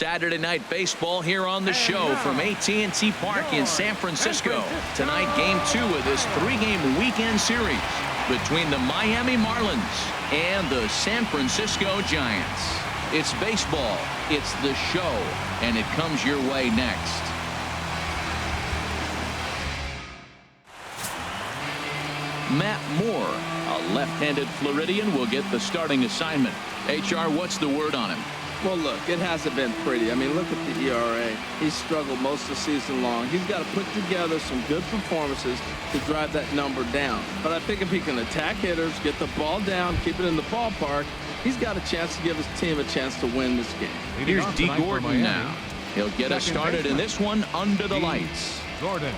Saturday Night Baseball here on the show from AT&T Park in San Francisco. Tonight, Game 2 of this 3-game weekend series between the Miami Marlins and the San Francisco Giants. It's baseball, it's the show, and it comes your way next. Matt Moore, a left-handed Floridian, will get the starting assignment. HR, what's the word on him? Well, look, it hasn't been pretty. I mean, look at the ERA. He's struggled most of the season long. He's got to put together some good performances to drive that number down. But I think if he can attack hitters, get the ball down, keep it in the ballpark, he's got a chance to give his team a chance to win this game. Here's D. Gordon now. He'll get us started in this one under the lights. Gordon.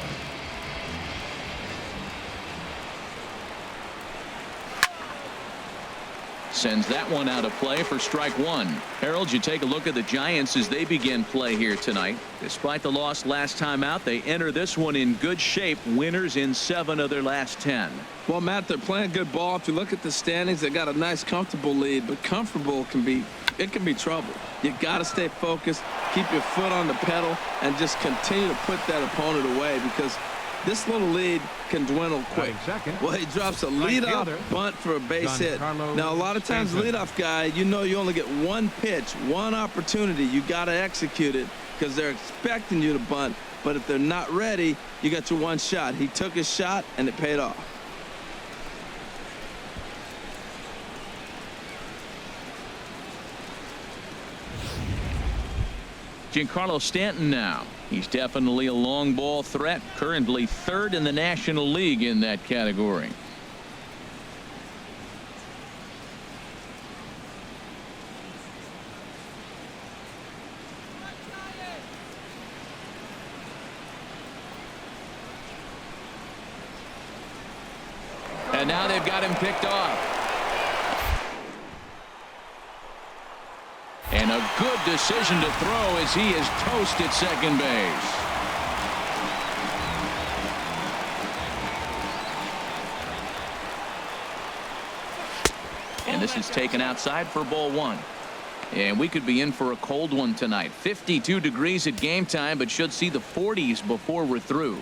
Sends that one out of play for strike one. Harold, you take a look at the Giants as they begin play here tonight. Despite the loss last time out, they enter this one in good shape, winners in 7 of their last 10. Well, Matt, they're playing good ball. If you look at the standings, they got a nice comfortable lead, but comfortable can be trouble. You got to stay focused, keep your foot on the pedal, and just continue to put that opponent away, because this little lead can dwindle quick. Well, he drops a leadoff bunt for a base hit. Now, a lot of times, leadoff guy, you know you only get one pitch, one opportunity. You got to execute it because they're expecting you to bunt. But if they're not ready, you got your one shot. He took his shot, and it paid off. Giancarlo Stanton now. He's definitely a long ball threat, currently 3rd in the National League in that category. And now they've got him picked off. And a good decision to throw as he is toast at second base. And this is taken outside for ball 1. And we could be in for a cold one tonight. 52 degrees at game time, but should see the 40s before we're through.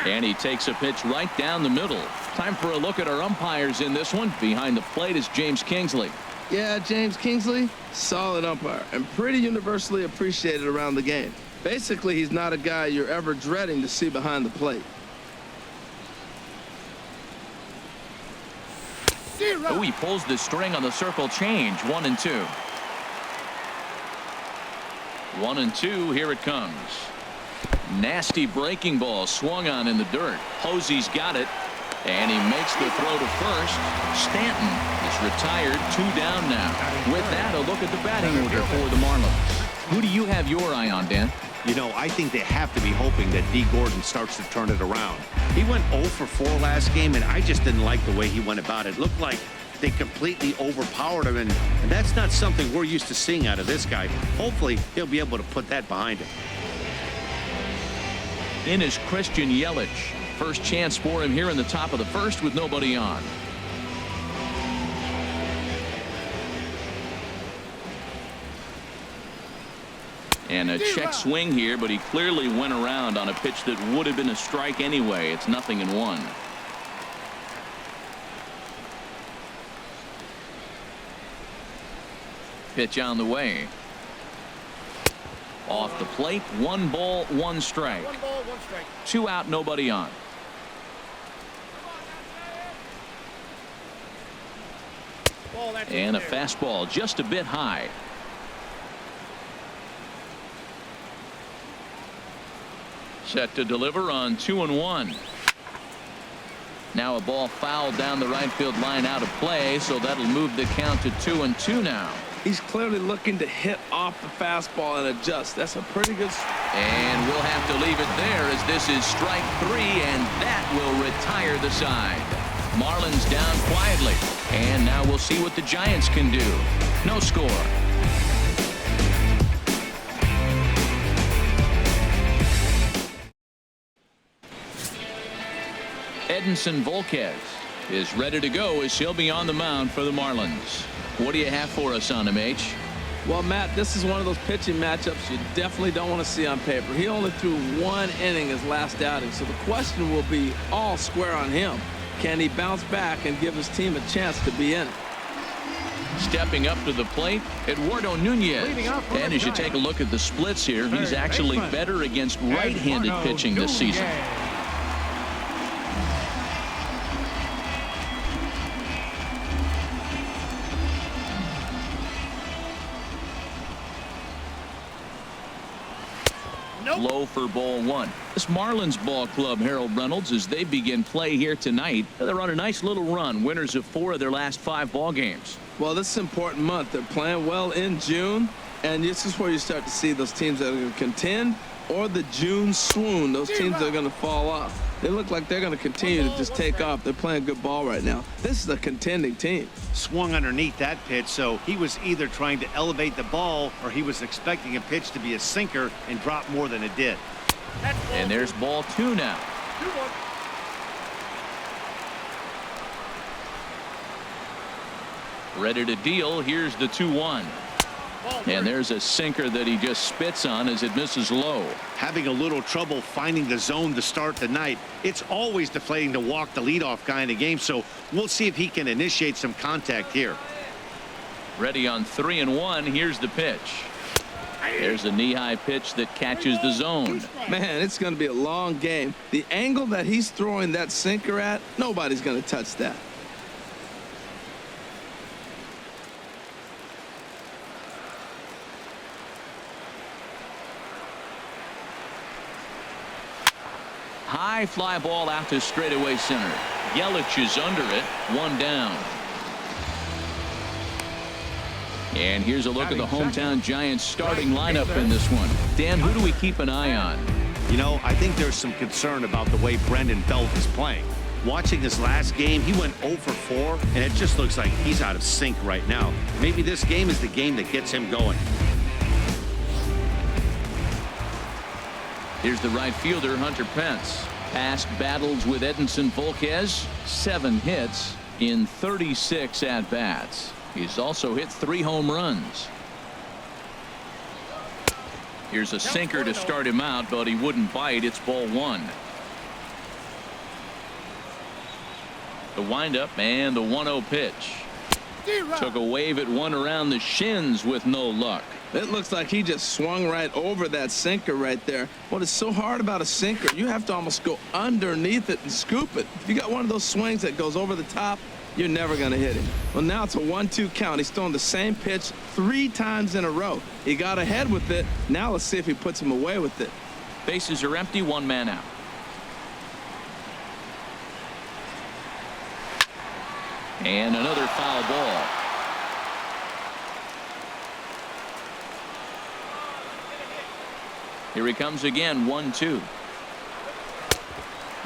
And he takes a pitch right down the middle. Time for a look at our umpires in this one. Behind the plate is James Kingsley. Yeah, James Kingsley, solid umpire and pretty universally appreciated around the game. Basically, he's not a guy you're ever dreading to see behind the plate. Oh, he pulls the string on the circle change. 1-2. 1-2. Here it comes. Nasty breaking ball swung on in the dirt. Posey's got it, and he makes the throw to first. Stanton is retired, 2 down now. With that, a look at the batting order for the Marlins. Who do you have your eye on, Dan? You know, I think they have to be hoping that D. Gordon starts to turn it around. He went 0 for 4 last game, and I just didn't like the way he went about it. It looked like they completely overpowered him, and that's not something we're used to seeing out of this guy. Hopefully, he'll be able to put that behind him. In is Christian Yelich. First chance for him here in the top of the first with nobody on. And a check swing here, but he clearly went around on a pitch that would have been a strike anyway. It's 0-1. Pitch on the way. Off the plate, 1 ball, 1 strike. 1 ball, 1 strike. 2 out, nobody on. And a fastball just a bit high. Set to deliver on 2-1. Now a ball fouled down the right field line out of play, so that'll move the count to 2-2 now. He's clearly looking to hit off the fastball and adjust. That's a pretty good. And we'll have to leave it there as this is strike 3, and that will retire the side. Marlins down quietly, and now we'll see what the Giants can do. No score. Edinson Volquez is ready to go as he'll be on the mound for the Marlins. What do you have for us on him, H? Well, Matt, this is one of those pitching matchups you definitely don't want to see on paper. He only threw 1 inning his last outing, so the question will be all square on him. Can he bounce back and give his team a chance to be in it? Stepping up to the plate, Eduardo Nunez. And as you take a look at the splits here, he's actually better against right-handed pitching this season. Low for ball 1. This Marlins ball club, Harold Reynolds, as they begin play here tonight, they're on a nice little run, winners of 4 of their last 5 ball games. Well, this is an important month. They're playing well in June, and this is where you start to see those teams that are going to contend, or the June swoon, those teams that are going to fall off. They look like they're going to continue to just take off. They're playing good ball right now. This is a contending team. Swung underneath that pitch, so he was either trying to elevate the ball or he was expecting a pitch to be a sinker and drop more than it did. And there's ball 2 now. Ready to deal. Here's the 2-1. And there's a sinker that he just spits on as it misses low. Having a little trouble finding the zone to start the night. It's always deflating to walk the leadoff guy in the game, so we'll see if he can initiate some contact here. Ready on 3-1. Here's the pitch. There's a knee-high pitch that catches the zone. Man, it's going to be a long game. The angle that he's throwing that sinker at, nobody's going to touch that. High fly ball out to straightaway center. Yelich is under it. 1 down. And here's a look at the hometown Giants starting lineup in this one. Dan, who do we keep an eye on? You know, I think there's some concern about the way Brendan Belt is playing. Watching this last game, he went 0 for 4, and it just looks like he's out of sync right now. Maybe this game is the game that gets him going. Here's the right fielder, Hunter Pence. Past battles with Edinson Volquez, 7 hits in 36 at-bats. He's also hit 3 home runs. Here's a sinker to start him out, but he wouldn't bite. It's ball 1. The windup and the 1-0 pitch. Took a wave at one around the shins with no luck. It looks like he just swung right over that sinker right there. What is so hard about a sinker, you have to almost go underneath it and scoop it. If you got one of those swings that goes over the top, you're never going to hit him. Well, now it's a 1-2 count. He's throwing the same pitch 3 times in a row. He got ahead with it. Now let's see if he puts him away with it. Bases are empty, 1 man out. And another foul ball. Here he comes again, 1-2.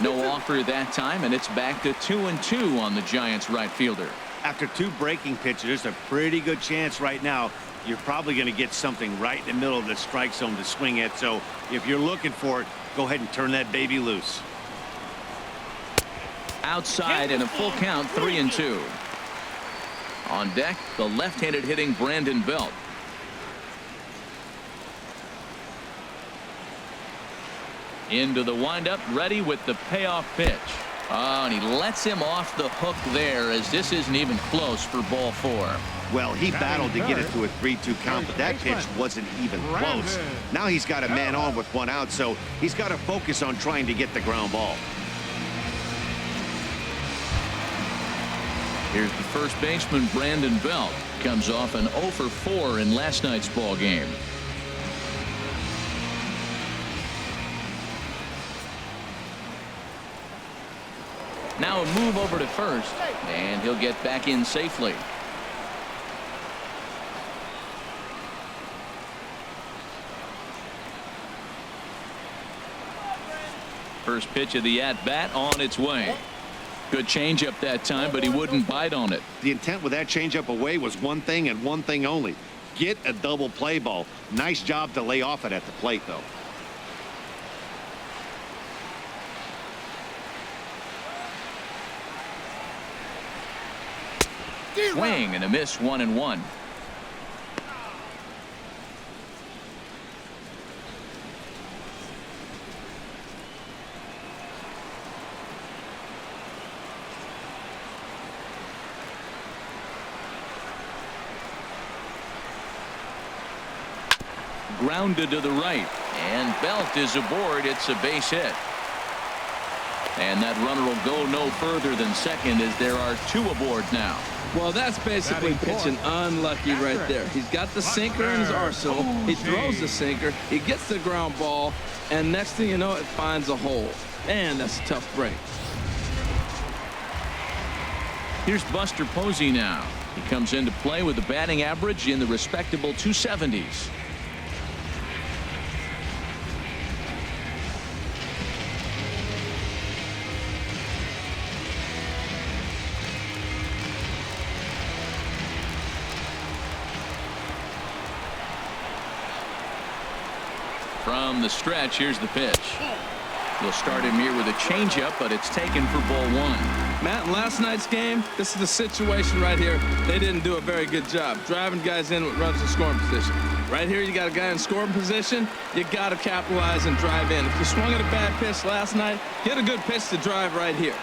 No offer that time, and it's back to 2-2 on the Giants right fielder. After 2 breaking pitches, there's a pretty good chance right now you're probably going to get something right in the middle of the strike zone to swing at. So if you're looking for it, go ahead and turn that baby loose. Outside and a full count, 3-2. On deck, the left-handed hitting Brandon Belt. Into the windup, ready with the payoff pitch. Oh, and he lets him off the hook there as this isn't even close for ball 4. Well, he battled to get it to a 3-2 count, but that pitch wasn't even close. Now he's got a man on with 1 out, so he's got to focus on trying to get the ground ball. Here's the first baseman, Brandon Belt. Comes off an 0 for 4 in last night's ball game. Now a move over to first, and he'll get back in safely. First pitch of the at-bat on its way. Good changeup that time, but he wouldn't bite on it. The intent with that changeup away was one thing and one thing only. Get a double play ball. Nice job to lay off it at the plate, though. swing and a miss, 1-1. Grounded to the right, and Belt is aboard. It's a base hit. And that runner will go no further than second as there are 2 aboard now. Well, that's basically pitching unlucky right there. He's got the sinker in his arsenal. He throws the sinker. He gets the ground ball. And next thing you know, it finds a hole. Man, that's a tough break. Here's Buster Posey now. He comes into play with a batting average in the respectable 270s. From the stretch, here's the pitch. He'll start him here with a changeup, but it's taken for ball 1. Matt, in last night's game, this is the situation right here. They didn't do a very good job driving guys in with runners in scoring position. Right here, you got a guy in scoring position. You got to capitalize and drive in. If you swung at a bad pitch last night, get a good pitch to drive right here.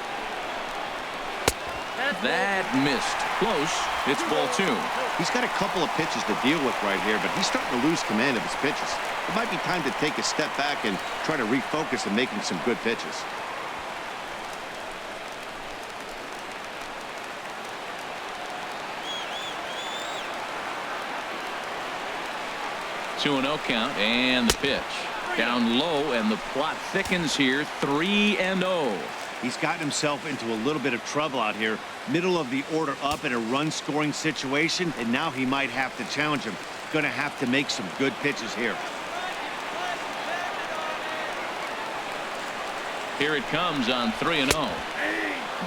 That missed. Close. It's ball 2. He's got a couple of pitches to deal with right here, but he's starting to lose command of his pitches. It might be time to take a step back and try to refocus and making some good pitches. Two and 0 count, and the pitch. Down low, and the plot thickens here. 3-0. He's gotten himself into a little bit of trouble out here. Middle of the order up in a run-scoring situation, and now he might have to challenge him. Going to have to make some good pitches here. Here it comes on 3-0.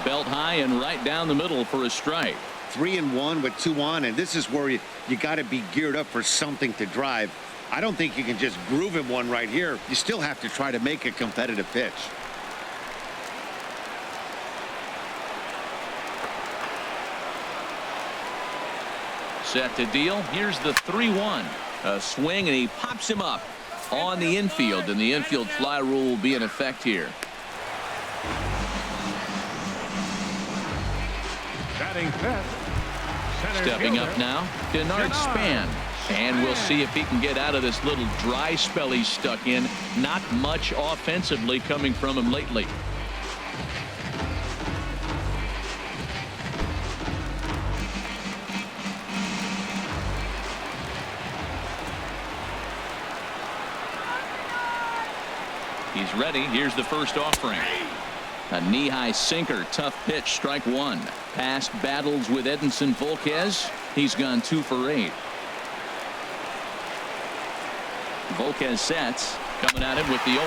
Belt high and right down the middle for a strike. 3-1 with 2 on, and this is where you got to be geared up for something to drive. I don't think you can just groove him one right here. You still have to try to make a competitive pitch. Set to deal. Here's the 3-1. A swing, and he pops him up on the infield, and the infield fly rule will be in effect here. Stepping up now, Denard Span. And we'll see if he can get out of this little dry spell he's stuck in. Not much offensively coming from him lately. He's ready. Here's the first offering. A knee-high sinker. Tough pitch. Strike 1. Past battles with Edinson Volquez. He's gone 2 for 8. Volquez sets. Coming at him with the 0-1.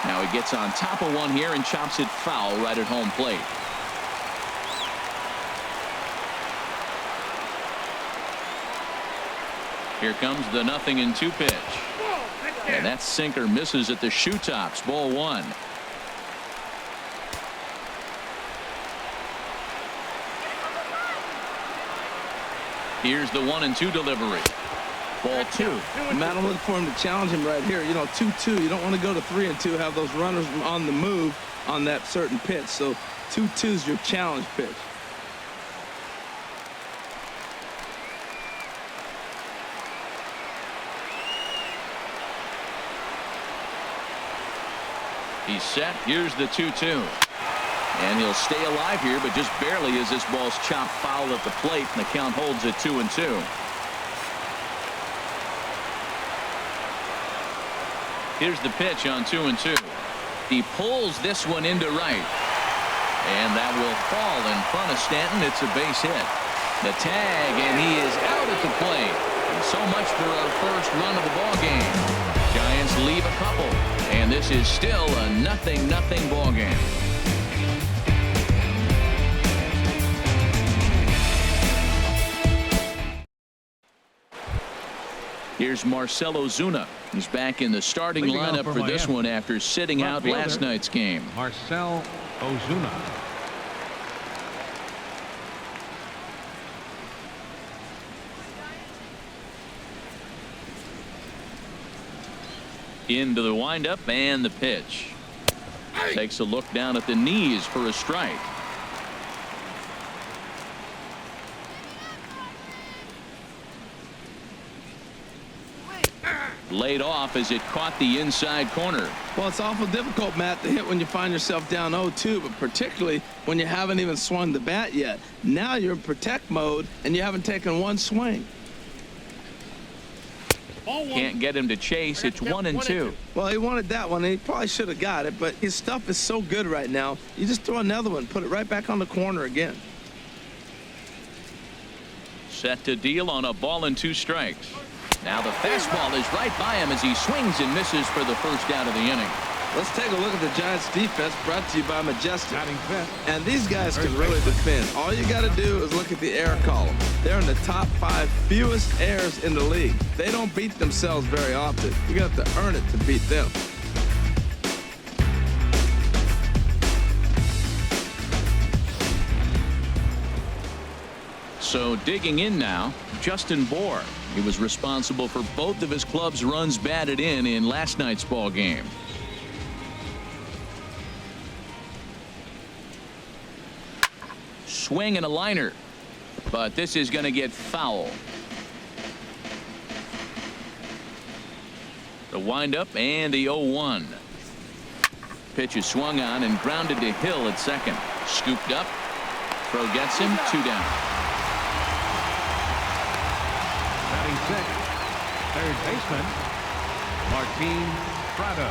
Now he gets on top of one here and chops it foul right at home plate. Here comes the 0-2 pitch. And that sinker misses at the shoe tops. Ball 1. Here's the 1-2 delivery. Ball 2. Matt, I'm looking for him to challenge him right here. You know, 2-2. You don't want to go to 3-2, have those runners on the move on that certain pitch. So 2-2 is your challenge pitch. He's set. Here's the 2-2. And he'll stay alive here, but just barely as this ball's chopped foul at the plate, and the count holds at 2-2. Here's the pitch on 2-2. He pulls this one into right. And that will fall in front of Stanton. It's a base hit. The tag, and he is out at the plate. And so much for our first run of the ball game. Giants leave a couple. And this is still a 0-0 ball game. Here's Marcell Ozuna. He's back in the starting lineup for this one after sitting out last night's game. Marcell Ozuna. Into the windup and the pitch. Takes a look down at the knees for a strike. Laid off as it caught the inside corner. Well, it's awful difficult, Matt, to hit when you find yourself down 0-2, but particularly when you haven't even swung the bat yet. Now you're in protect mode, and you haven't taken one swing. Can't get him to chase. It's 1-2. Well, he wanted that one, and he probably should have got it, but his stuff is so good right now. You just throw another one, put it right back on the corner again. Set to deal on a ball and 2 strikes. Now the fastball is right by him as he swings and misses for the first out of the inning. Let's take a look at the Giants defense, brought to you by Majestic. And these guys can really defend. All you got to do is look at the error column. They're in the top 5 fewest errors in the league. They don't beat themselves very often. You got to earn it to beat them. So digging in now, Justin Bohr. He was responsible for both of his club's runs batted in last night's ball game. Swing and a liner, but this is going to get foul. The windup and the 0-1. Pitch is swung on and grounded to Hill at second. Scooped up. Throw gets him. 2 down. Second, third baseman, Martin Prado.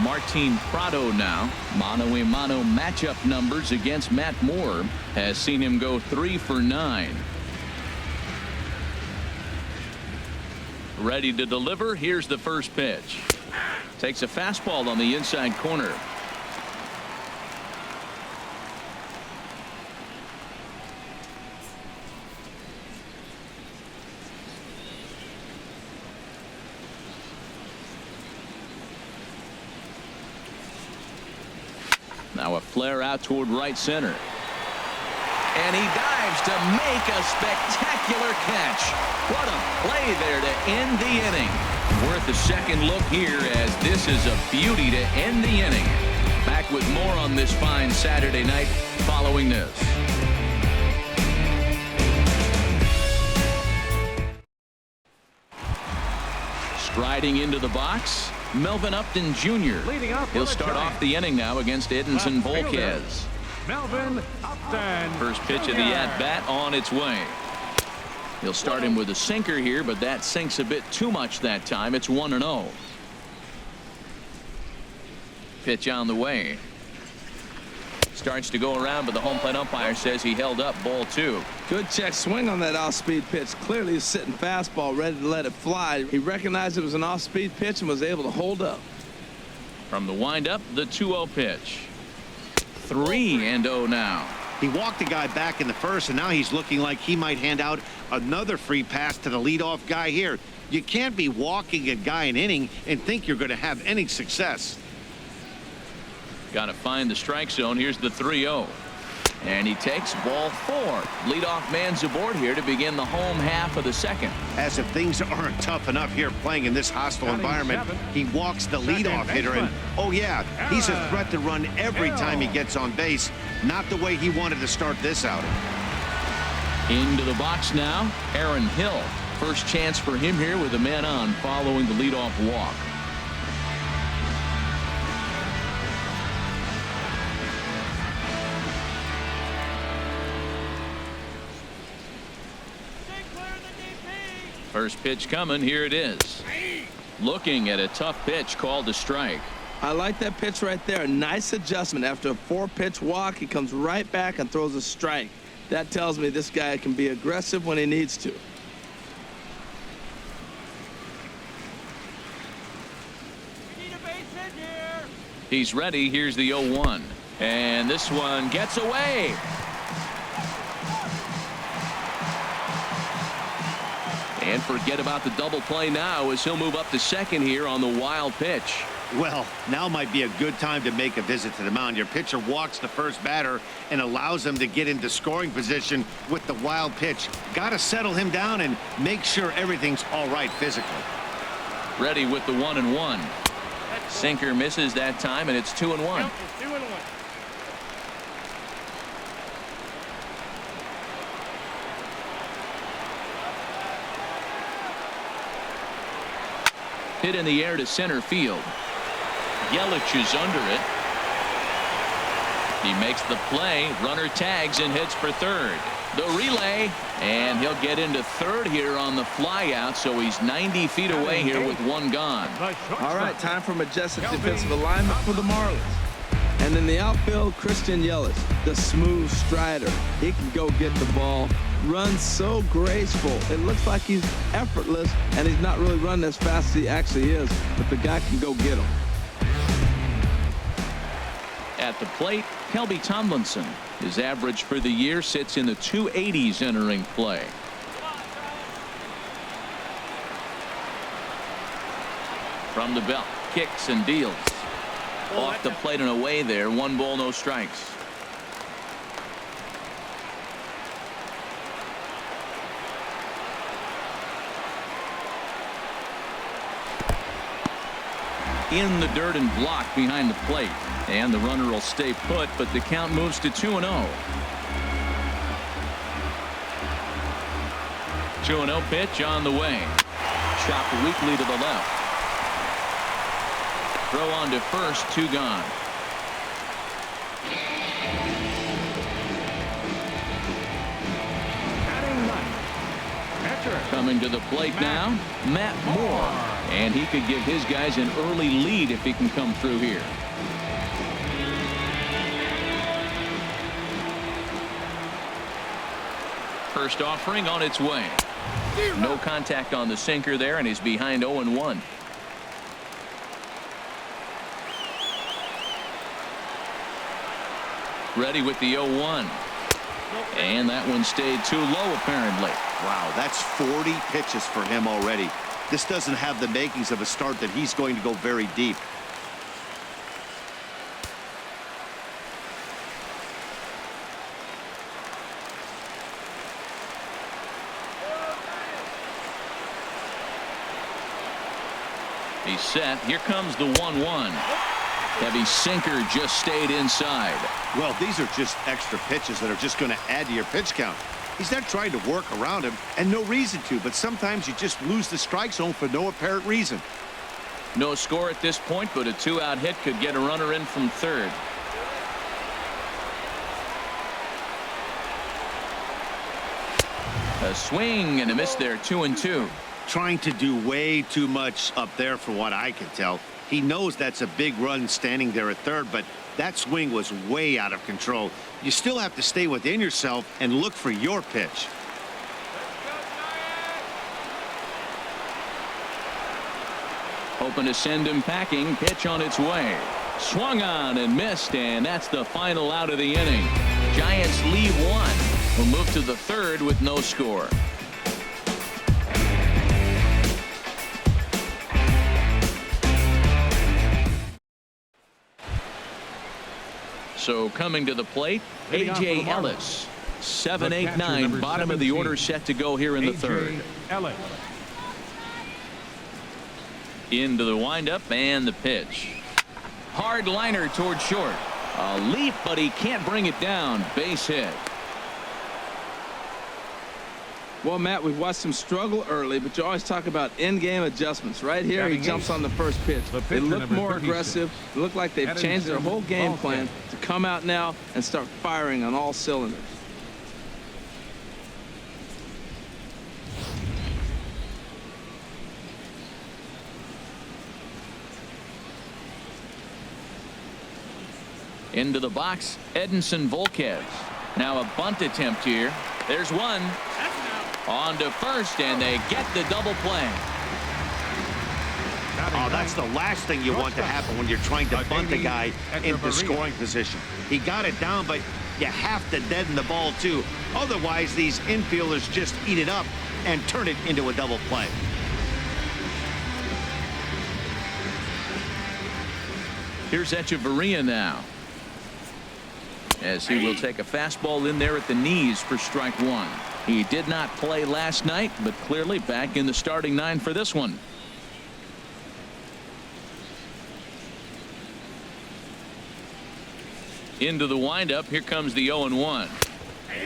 Martin Prado now. Mano-a-mano matchup numbers against Matt Moore has seen him go 3 for 9. Ready to deliver. Here's the first pitch. Takes a fastball on the inside corner. Now a flare out toward right center. And he dives to make a spectacular catch. What a play there to end the inning. Worth a second look here, as this is a beauty to end the inning. Back with more on this fine Saturday night following this. Striding into the box, Melvin Upton Jr. He'll start off the inning now against Edinson Volquez. Melvin Upton. First pitch of the at-bat on its way. He'll start him with a sinker here, but that sinks a bit too much that time. It's 1-0. Pitch on the way. Starts to go around, but the home plate umpire says he held up. Ball 2. Good check swing on that off-speed pitch. Clearly he's sitting fastball, ready to let it fly. He recognized it was an off-speed pitch and was able to hold up. From the windup, the 2-0 pitch. 3-0 now. He walked the guy back in the first, and now he's looking like he might hand out another free pass to the leadoff guy here. You can't be walking a guy an inning and think you're going to have any success. Got to find the strike zone. Here's the 3-0. And he takes ball 4. Leadoff man's aboard here to begin the home half of the second. As if things aren't tough enough here playing in this hostile environment, he walks the leadoff hitter, and oh yeah, he's a threat to run every time he gets on base. Not the way he wanted to start this outing. Into the box now, Aaron Hill. First chance for him here with a man on following the leadoff walk. First pitch coming. Here it is. Looking at a tough pitch called a strike. I like that pitch right there. Nice adjustment. After a 4-pitch walk, he comes right back and throws a strike. That tells me this guy can be aggressive when he needs to. He's ready. Here's the 0-1. And this one gets away. And forget about the double play now as he'll move up to second here on the wild pitch. Well, now might be a good time to make a visit to the mound. Your pitcher walks the first batter and allows him to get into scoring position with the wild pitch. Got to settle him down and make sure everything's all right physically. Ready with the 1-1. Sinker misses that time, and it's 2-1. Yep, it's 2-1. Hit in the air to center field. Yelich is under it. He makes the play. Runner tags and hits for third. The relay, and he'll get into third here on the fly out, so he's 90 feet away here with one gone. All right, time for majestic defensive alignment for the Marlins. And in the outfield, Christian Yelich, the smooth strider. He can go get the ball, runs so graceful. It looks like he's effortless, and he's not really running as fast as he actually is, but the guy can go get him. At the plate, Kelby Tomlinson. His average for the year sits in the 280s entering play. From the belt, kicks and deals. Off the plate and away there. 1 ball, no strikes. In the dirt and blocked behind the plate. And the runner will stay put, but the count moves to 2-0. 2-0 pitch on the way. Chopped weakly to the left. Throw on to first, 2 gone. Coming to the plate now, Matt Moore. And he could give his guys an early lead if he can come through here. First offering on its way. No contact on the sinker there, and he's behind 0-1. Ready with the 0-1. And that one stayed too low, apparently. Wow, that's 40 pitches for him already. This doesn't have the makings of a start that he's going to go very deep. He's set. Here comes the 1-1. Heavy sinker just stayed inside. Well, these are just extra pitches that are just going to add to your pitch count. He's not trying to work around him, and no reason to, but sometimes you just lose the strike zone for no apparent reason. No score at this point, but a 2-out hit could get a runner in from third. A swing and a miss there, 2-2. Trying to do way too much up there for what I can tell. He knows that's a big run standing there at third, but that swing was way out of control. You still have to stay within yourself and look for your pitch. Hoping to send him packing. Pitch on its way. Swung on and missed, and that's the final out of the inning. Giants leave 1. Will move to the third with no score. So coming to the plate, A.J. Ellis. 7, 8, 9, bottom of the order set to go here in the third. Ellis. Into the windup and the pitch. Hard liner toward short. A leap, but he can't bring it down. Base hit. Well, Matt, we've watched him struggle early, but you always talk about in-game adjustments. Right here, he jumps on the first pitch. They look more aggressive. It look like they've changed their whole game plan to come out now and start firing on all cylinders. Into the box, Edinson Volquez. Now a bunt attempt here. There's one. On to first, and they get the double play. Oh, that's the last thing you want to happen when you're trying to bunt a guy into scoring position. He got it down, but you have to deaden the ball, too. Otherwise, these infielders just eat it up and turn it into a double play. Here's Echeverria now, as he will take a fastball in there at the knees for strike 1. He did not play last night, but clearly back in the starting 9 for this one. Into the windup. Here comes the 0-1.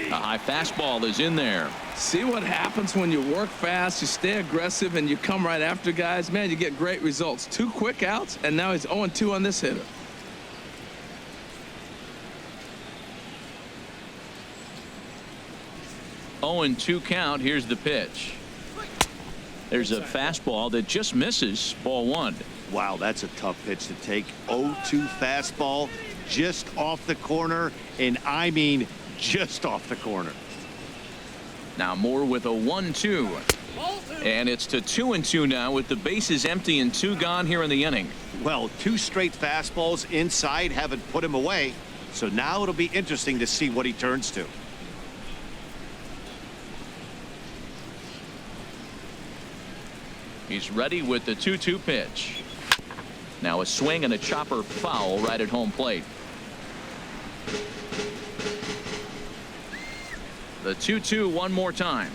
A high fastball is in there. See what happens when you work fast, you stay aggressive, and you come right after guys? Man, you get great results. 2 quick outs, and now he's 0-2 on this hitter. Oh, 2 count. Here's the pitch. There's a fastball that just misses. Ball 1. Wow, that's a tough pitch to take. 0-2 fastball just off the corner, and I mean just off the corner. Now Moore with a 1-2. And it's to 2-2 now with the bases empty and 2 gone here in the inning. Well, 2 straight fastballs inside haven't put him away. So now it'll be interesting to see what he turns to. He's ready with the 2-2 pitch. Now a swing and a chopper foul right at home plate. The 2-2 one more time.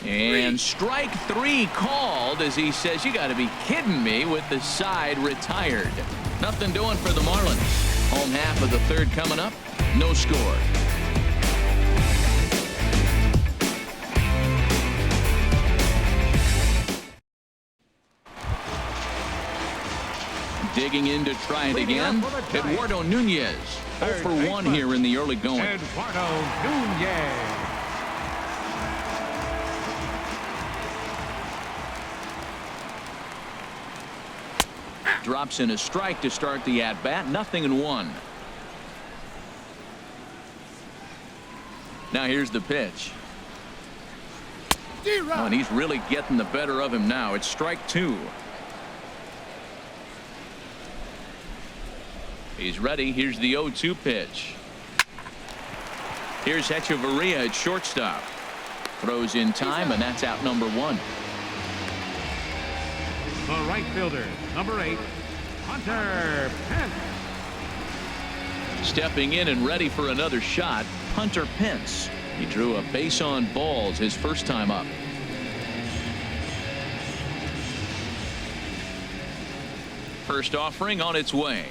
And strike 3 called as he says, you got to be kidding me, with the side retired. Nothing doing for the Marlins. Home half of the 3rd coming up. No score. Digging in to try it again. Eduardo Nunez. 0 for 1 here in the early going. Eduardo Nunez. Drops in a strike to start the at-bat. 0-1. Now here's the pitch. Oh, and he's really getting the better of him now. It's strike 2. He's ready. Here's the 0-2 pitch. Here's Hechavarria at shortstop. Throws in time, and that's out number 1. The right fielder, number 8, Hunter Pence. Stepping in and ready for another shot, Hunter Pence. He drew a base on balls his first time up. First offering on its way.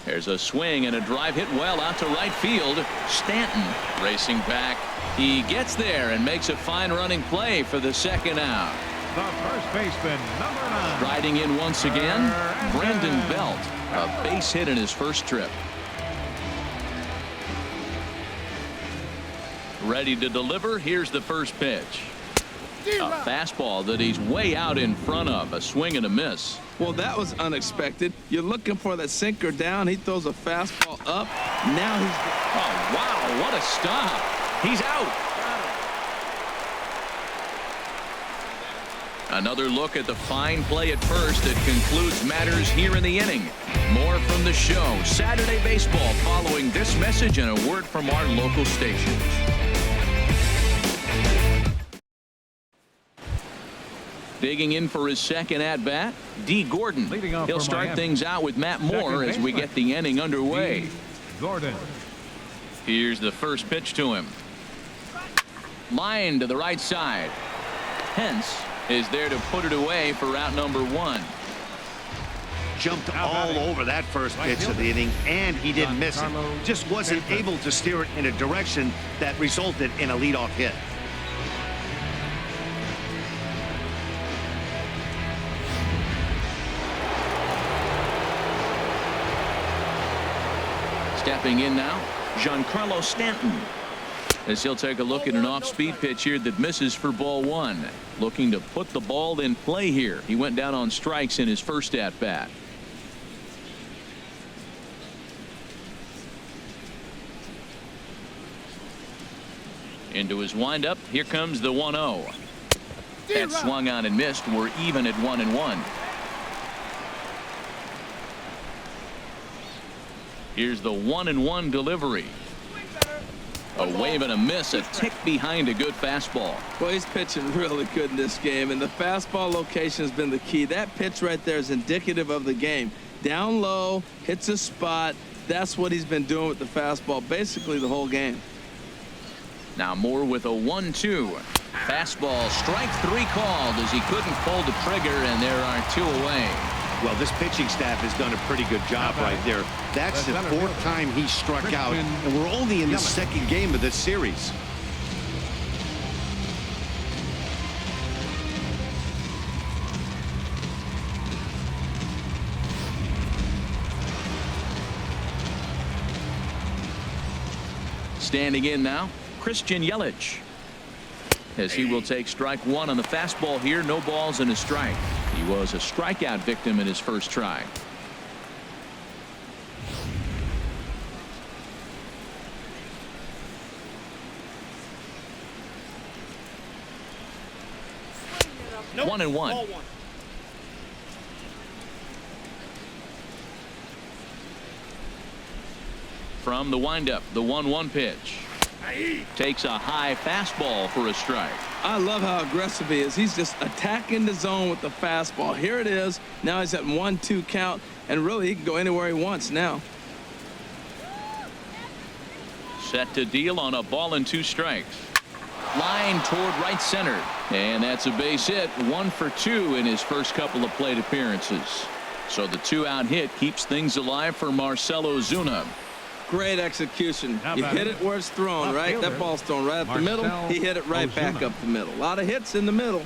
There's a swing and a drive hit well out to right field. Stanton racing back. He gets there and makes a fine running play for the 2nd out. The first baseman, number 9. Riding in once again, Brandon Belt. A base hit in his first trip. Ready to deliver. Here's the first pitch. A fastball that he's way out in front of. A swing and a miss. Well, that was unexpected. You're looking for that sinker down. He throws a fastball up. Now he's... Oh, wow, what a stop. He's out. Another look at the fine play at first that concludes matters here in the inning. More from the show. Saturday Baseball following this message and a word from our local stations. Digging in for his 2nd at-bat, D. Gordon. He'll start things out with Matt Moore as we get the inning underway. Gordon. Here's the first pitch to him. Line to the right side. Pence is there to put it away for out number 1. Jumped all over that first pitch of the inning, and he didn't miss it. Just wasn't able to steer it in a direction that resulted in a leadoff hit. Stepping in now, Giancarlo Stanton. As he'll take a look at an off-speed pitch here that misses for ball 1. Looking to put the ball in play here. He went down on strikes in his first at-bat. Into his windup. Here comes the 1-0. That swung on and missed. We're even at 1-1. Here's the 1-1 delivery. A wave and a miss, a tick behind a good fastball. Well, he's pitching really good in this game, and the fastball location has been the key. That pitch right there is indicative of the game. Down low, hits a spot. That's what he's been doing with the fastball basically the whole game. Now Moore with a 1-2. Fastball, strike 3 called as he couldn't pull the trigger, and there are 2 away. Well, this pitching staff has done a pretty good job right there. That's the fourth time he struck out, and we're only in the second game of this series. Standing in now, Christian Yelich, as he will take strike one on the fastball here. No balls and a strike. He was a strikeout victim in his first try. Nope. 1-1. From the windup, the 1-1 pitch. Takes a high fastball for a strike. I love how aggressive he is. He's just attacking the zone with the fastball. Here it is. Now he's at 1-2 count, and really he can go anywhere he wants now. Set to deal on a ball and 2 strikes. Line toward right center, and that's a base hit. 1 for 2 in his first couple of plate appearances. So the 2-out hit keeps things alive for Marcell Ozuna. Great execution. You hit it where it's thrown, right? That ball's thrown right up the middle. He hit it right back up the middle. A lot of hits in the middle.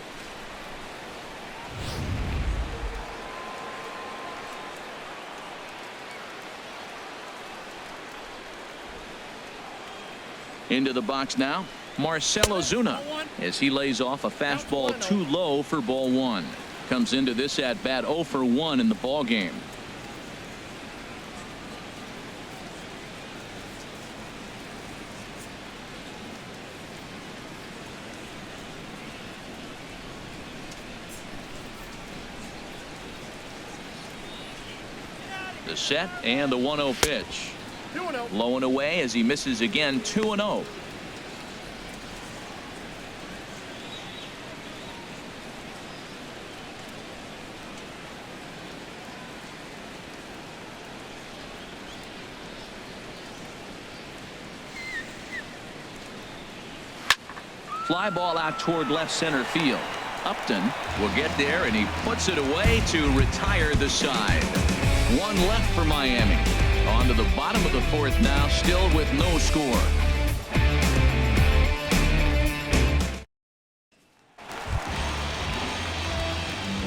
Into the box now, Marcell Ozuna, as he lays off a fastball too low for ball 1. Comes into this at bat 0 for 1 in the ball game. The set and the 1-0 pitch. Low and away as he misses again. 2-0. Fly ball out toward left center field. Upton will get there, and he puts it away to retire the side. 1 left for Miami. On to the bottom of the 4th now, still with no score.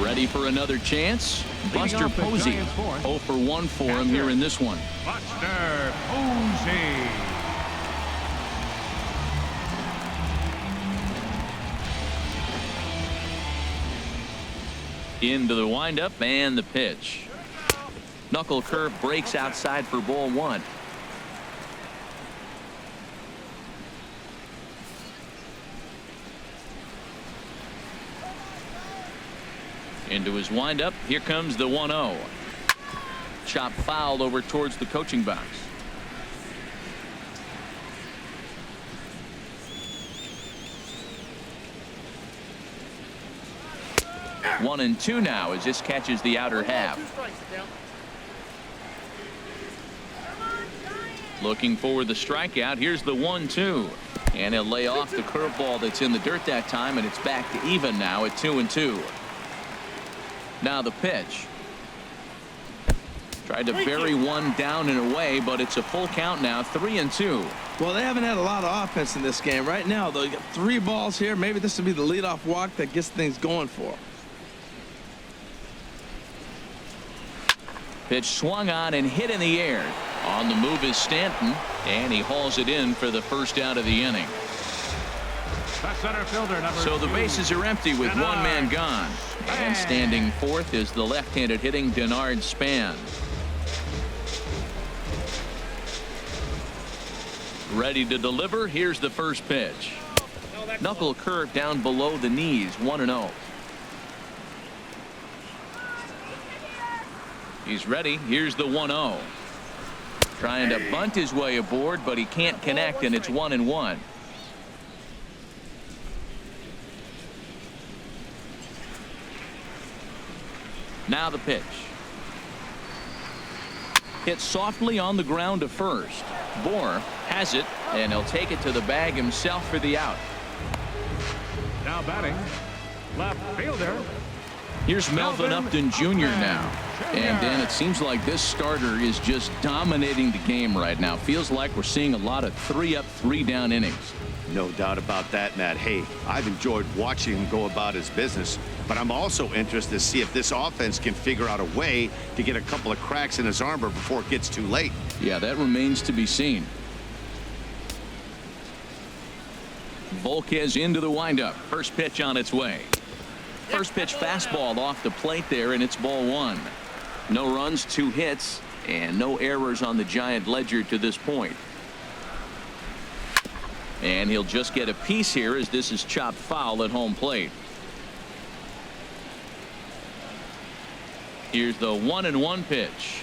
Ready for another chance? Buster Posey. 0 for 1 for him here in this one. Buster Posey. Into the windup and the pitch. Knuckle curve breaks outside for ball 1. Into his windup. Here comes the 1-0. Chop foul over towards the coaching box. One and 2 now as this catches the outer half. Looking for the strikeout. Here's the 1-2. And he'll lay off the curveball that's in the dirt that time, and it's back to even now at 2-2. Now the pitch. Tried to bury one down and away, but it's a full count now. 3-2. Well, they haven't had a lot of offense in this game. Right now, though, you got 3 balls here. Maybe this will be the leadoff walk that gets things going for them. Pitch swung on and hit in the air. On the move is Stanton, and he hauls it in for the first out of the inning. Center fielder, so the bases are empty with one man gone. And standing 4th is the left-handed hitting Denard Span. Ready to deliver. Here's the first pitch. Knuckle curve down below the knees. 1-0. He's ready. Here's the 1-0. Trying to bunt his way aboard, but he can't connect, and it's 1-1. Now the pitch. Hit softly on the ground to first. Bohr has it, and he'll take it to the bag himself for the out. Now batting, left fielder. Here's Melvin Upton Jr. now. And Dan, it seems like this starter is just dominating the game right now. Feels like we're seeing a lot of 3-up, 3-down innings. No doubt about that, Matt. Hey, I've enjoyed watching him go about his business, but I'm also interested to see if this offense can figure out a way to get a couple of cracks in his armor before it gets too late. Yeah, that remains to be seen. Volquez into the windup. First pitch on its way. First pitch fastball off the plate there, and it's ball 1. No runs, 2 hits, and no errors on the Giant ledger to this point. And he'll just get a piece here as this is chopped foul at home plate. Here's the 1-1 pitch.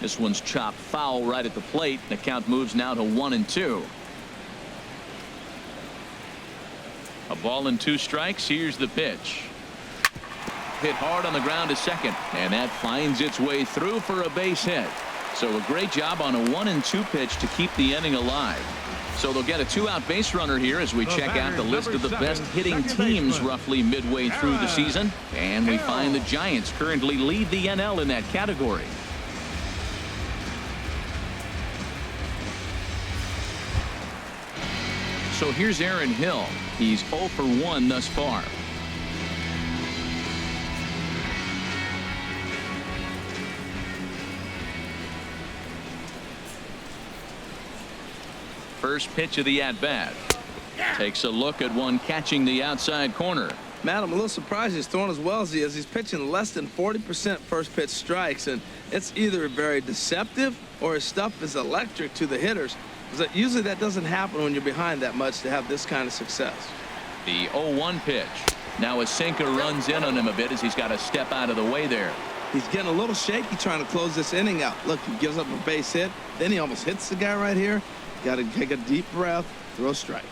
This one's chopped foul right at the plate. The count moves now to 1-2. A ball and 2 strikes. Here's the pitch. Hit hard on the ground to second, and that finds its way through for a base hit. So a great job on a 1-2 pitch to keep the inning alive. So they'll get a 2-out base runner here as we check out the list of the best hitting teams roughly midway through the season. And we find the Giants currently lead the NL in that category. So here's Aaron Hill. He's 0 for 1 thus far. First pitch of the at-bat. Takes a look at one catching the outside corner. Matt, I'm a little surprised he's throwing as well as he is. He's pitching less than 40% first pitch strikes, and it's either very deceptive or his stuff is electric to the hitters. Because usually that doesn't happen when you're behind that much to have this kind of success. The 0-1 pitch. Now a sinker runs in on him a bit as he's got to step out of the way there. He's getting a little shaky trying to close this inning out. Look, he gives up a base hit. Then he almost hits the guy right here. Got to take a deep breath, throw strikes.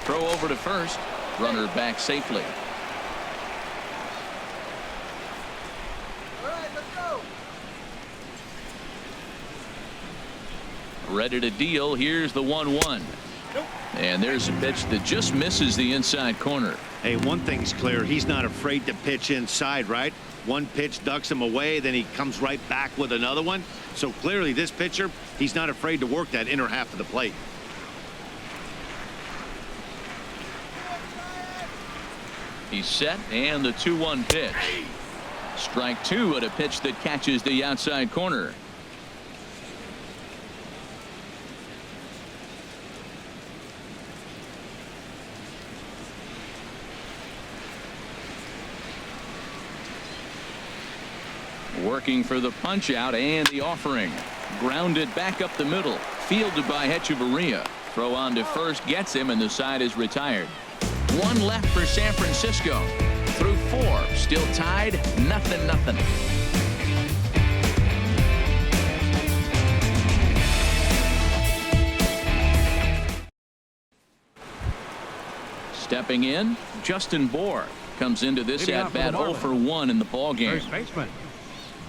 Throw over to first. Runner back safely. All right, let's go. Ready to deal. Here's the 1-1. And there's a pitch that just misses the inside corner. Hey, one thing's clear. He's not afraid to pitch inside, right? One pitch ducks him away, then he comes right back with another one. So clearly this pitcher, he's not afraid to work that inner half of the plate. He's set, and the 2-1 pitch. Strike 2 at a pitch that catches the outside corner. Working for the punch out and the offering. Grounded back up the middle. Fielded by Hechavarria. Throw on to first gets him, and the side is retired. 1 left for San Francisco. Through 4. Still tied. 0-0. Stepping in, Justin Bohr comes into this at-bat 0 for 1 in the ballgame. First baseman,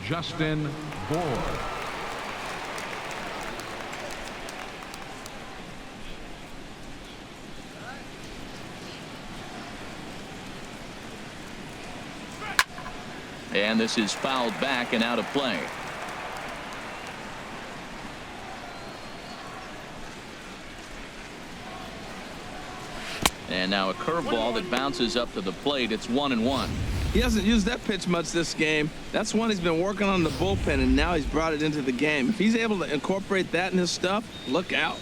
Justin Bohr. And this is fouled back and out of play. And now a curveball that bounces up to the plate. It's 1-1. He hasn't used that pitch much this game. That's one he's been working on in the bullpen, and now he's brought it into the game. If he's able to incorporate that in his stuff, look out.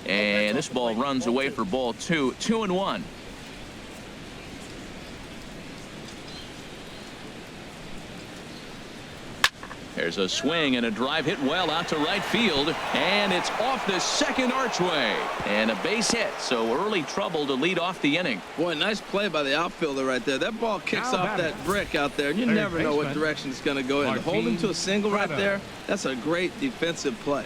And this ball runs away for ball 2. 2-1. There's a swing and a drive hit well out to right field, and it's off the second archway, and a base hit. So early trouble to lead off the inning. Boy, nice play by the outfielder right there. That ball kicks off that brick out there, and you never know what direction it's going to go in. To hold him to a single right there, that's a great defensive play.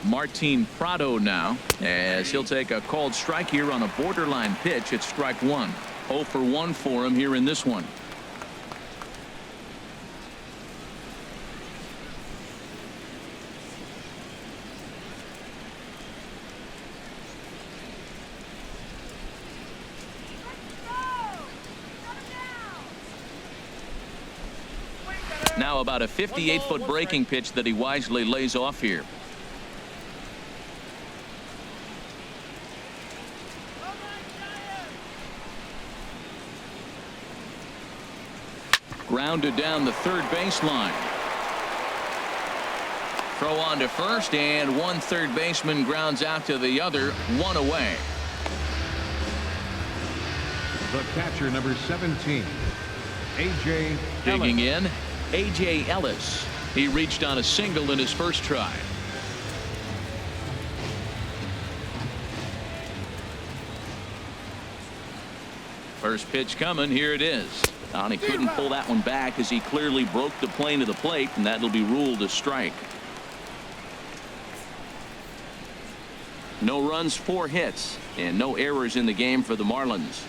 Martin Prado now, as he'll take a called strike here on a borderline pitch. It's strike one. 0 for 1 for him here in this one. Now about a 58-foot breaking pitch that he wisely lays off here. Grounded down the third baseline. Throw on to first, and one third baseman grounds out to the other, one away. The catcher, number 17, A.J. Digging in, A.J. Ellis. He reached on a single in his first try. First pitch coming. Here it is. And he couldn't pull that one back as he clearly broke the plane of the plate, and that'll be ruled a strike. No runs, 4 hits, and no errors in the game for the Marlins.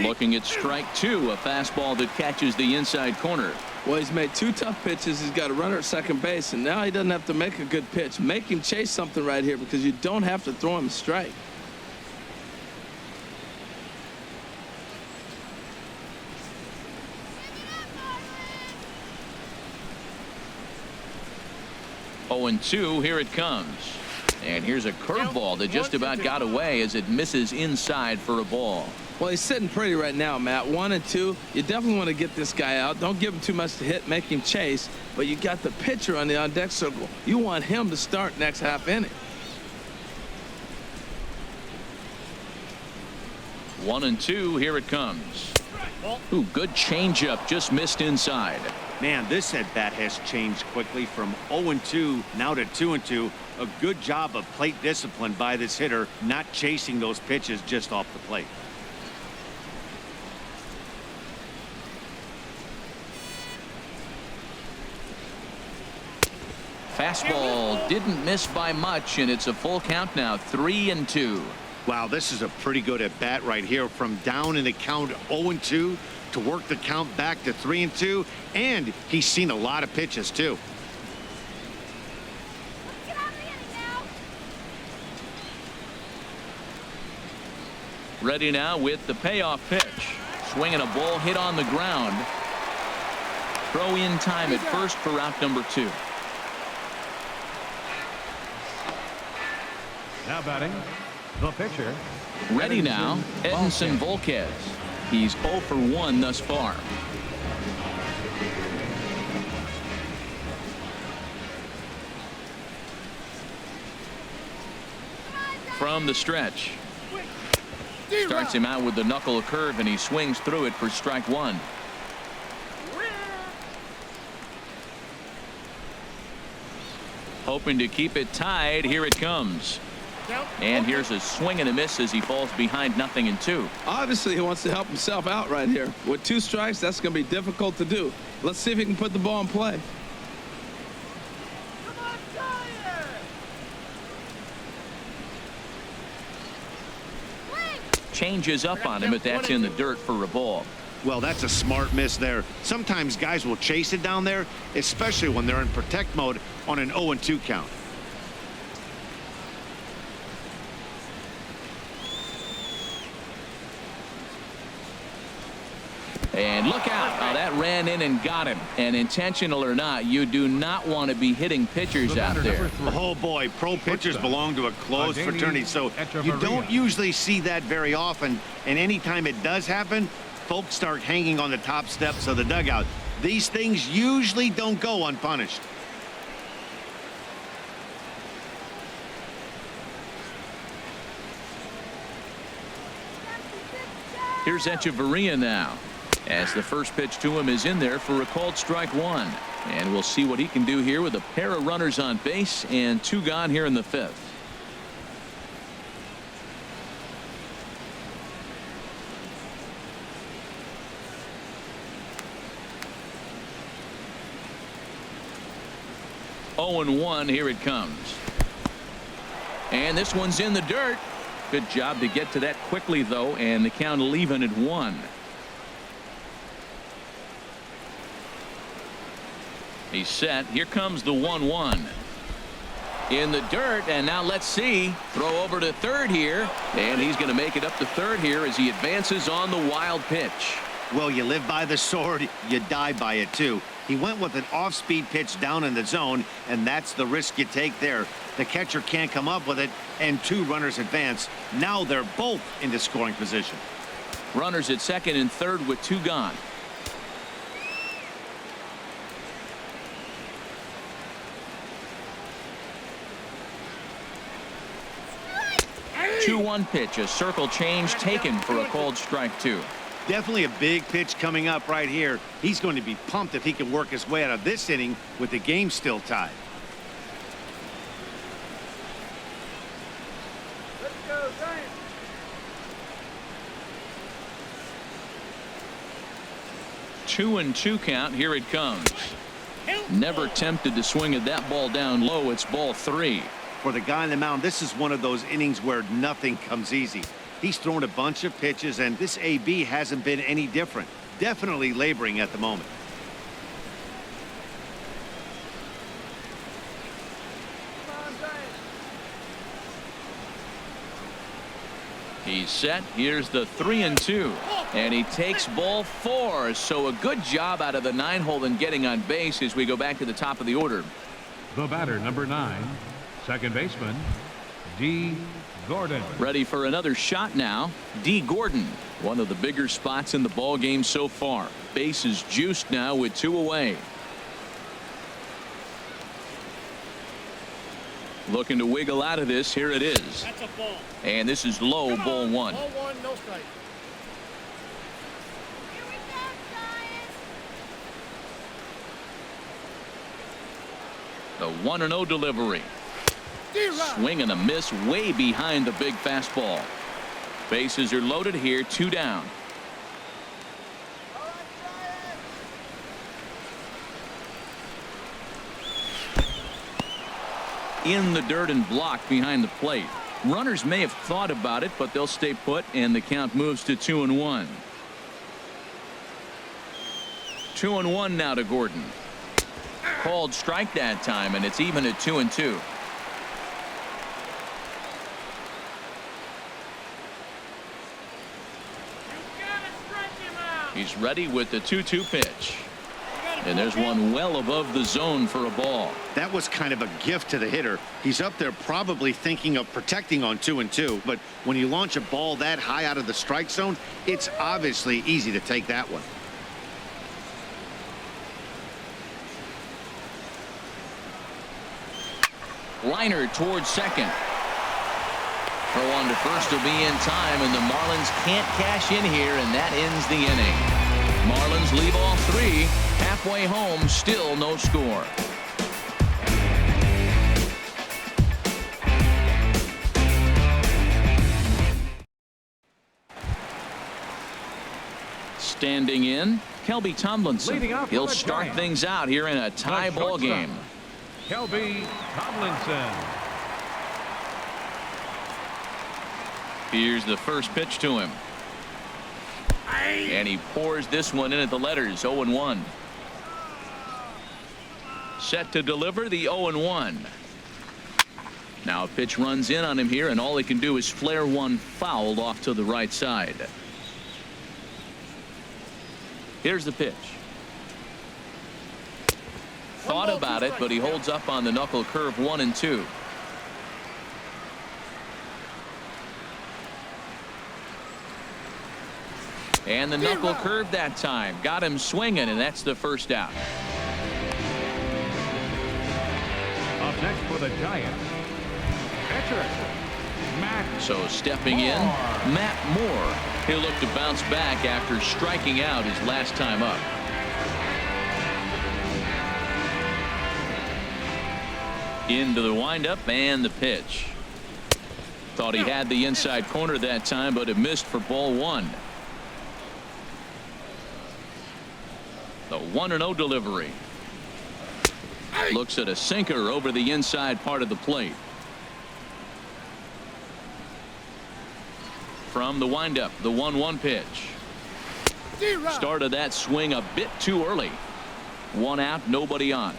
Looking at strike 2, a fastball that catches the inside corner. Well, he's made 2 tough pitches. He's got a runner at second base, and now he doesn't have to make a good pitch. Make him chase something right here because you don't have to throw him a strike. Oh, and 2, here it comes. And here's a curveball that just about got away as it misses inside for a ball. Well, he's sitting pretty right now, Matt. 1 and 2. You definitely want to get this guy out. Don't give him too much to hit, make him chase. But you got the pitcher on the on-deck circle. You want him to start next half inning. 1 and 2, here it comes. Ooh, good changeup, just missed inside. Man, this at-bat has changed quickly from 0-2 now to 2-2. A good job of plate discipline by this hitter, not chasing those pitches just off the plate. Fastball didn't miss by much, and it's a full count now, 3-2. Wow, this is a pretty good at-bat right here, from down in the count 0-2 to work the count back to 3-2, and he's seen a lot of pitches too. Ready now with the payoff pitch. Swinging a ball hit on the ground. Throw in time at first for out number 2. Now batting, the pitcher. Ready now, Edinson Volquez. He's 0 for 1 thus far. From the stretch. Starts him out with the knuckle curve, and he swings through it for strike 1. Hoping to keep it tied. Here it comes. And here's a swing and a miss as he falls behind 0-2. Obviously, he wants to help himself out right here. With 2 strikes, that's going to be difficult to do. Let's see if he can put the ball in play. Changes up on him, but that's in the dirt for a ball. Well, that's a smart miss there. Sometimes guys will chase it down there, especially when they're in protect mode on an 0-2 count. And look out. Oh, that ran in and got him. And intentional or not, you do not want to be hitting pitchers out there. Oh, boy, pro pitchers belong to a closed fraternity, so you don't usually see that very often. And anytime it does happen, folks start hanging on the top steps of the dugout. These things usually don't go unpunished. Here's Echeverria now, as the first pitch to him is in there for a called strike 1. And we'll see what he can do here with a pair of runners on base and 2 gone here in the 5th. 0-1. Here it comes. And this one's in the dirt. Good job to get to that quickly, though, and the count leaving at 1. He's set. Here comes the 1-1. In the dirt, and now let's see. Throw over to third here, and he's going to make it up to third here as he advances on the wild pitch. Well, you live by the sword, you die by it, too. He went with an off-speed pitch down in the zone, and that's the risk you take there. The catcher can't come up with it, and 2 runners advance. Now they're both into scoring position. Runners at second and third with 2 gone. Hey! 2-1 pitch, a circle change taken for a called strike 2. Definitely a big pitch coming up right here. He's going to be pumped if he can work his way out of this inning with the game still tied. Let's go, Giants. Two and 2 count. Here it comes. Never tempted to swing at that ball down low. It's ball 3. For the guy on the mound, this is one of those innings where nothing comes easy. He's thrown a bunch of pitches, and this AB hasn't been any different. Definitely laboring at the moment. He's set. Here's the 3-2, and he takes ball 4. So a good job out of the 9-hole in getting on base as we go back to the top of the order. The batter, number 9, second baseman, D. Gordon. Ready for another shot now. D. Gordon, one of the bigger spots in the ball game so far. Base is juiced now with 2 away. Looking to wiggle out of this. Here it is. That's a ball. And this is low. Ball 1. Ball 1, no strike. The 1-0 delivery. Swing and a miss way behind the big fastball. Bases are loaded here. 2 down. In the dirt and blocked behind the plate. Runners may have thought about it, but they'll stay put, and the count moves to 2-1. 2-1 now to Gordon. Called strike that time, and it's even at 2-2. He's ready with the 2-2 pitch. And there's one well above the zone for a ball. That was kind of a gift to the hitter. He's up there probably thinking of protecting on 2-2, but when you launch a ball that high out of the strike zone, it's obviously easy to take that one. Liner towards second. Throw on to first will be in time, and the Marlins can't cash in here, and that ends the inning. Marlins leave all 3. Halfway home, still no score. Standing in, Kelby Tomlinson. He'll start things out here in a tie ball game. Kelby Tomlinson. Here's the first pitch to him. And he pours this one in at the letters. 0-1. Set to deliver the 0-1. Now a pitch runs in on him here, and all he can do is flare one fouled off to the right side. Here's the pitch. Thought about it, but he holds up on the knuckle curve 1-2. And the knuckle curve that time. Got him swinging, and that's the first out. Up next for the Giants, pitcher, Matt. So stepping in, Matt Moore. He'll look to bounce back after striking out his last time up. Into the windup and the pitch. Thought he had the inside corner that time, but it missed for ball 1. The 1-0 delivery. Looks at a sinker over the inside part of the plate. From the windup, the 1-1 pitch. Started that swing a bit too early. 1 out, nobody on.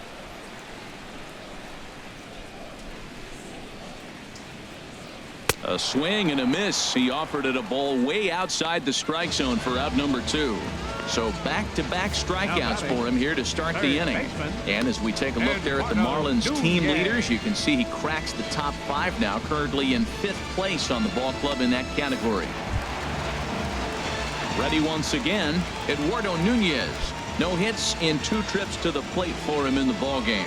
A swing and a miss. He offered it a ball way outside the strike zone for out number 2. So back-to-back strikeouts for him here to start the inning. And as we take a look there at the Marlins team leaders, you can see he cracks the top 5 now, currently in 5th place on the ball club in that category. Ready once again, Eduardo Nunez. No hits in 2 trips to the plate for him in the ball game.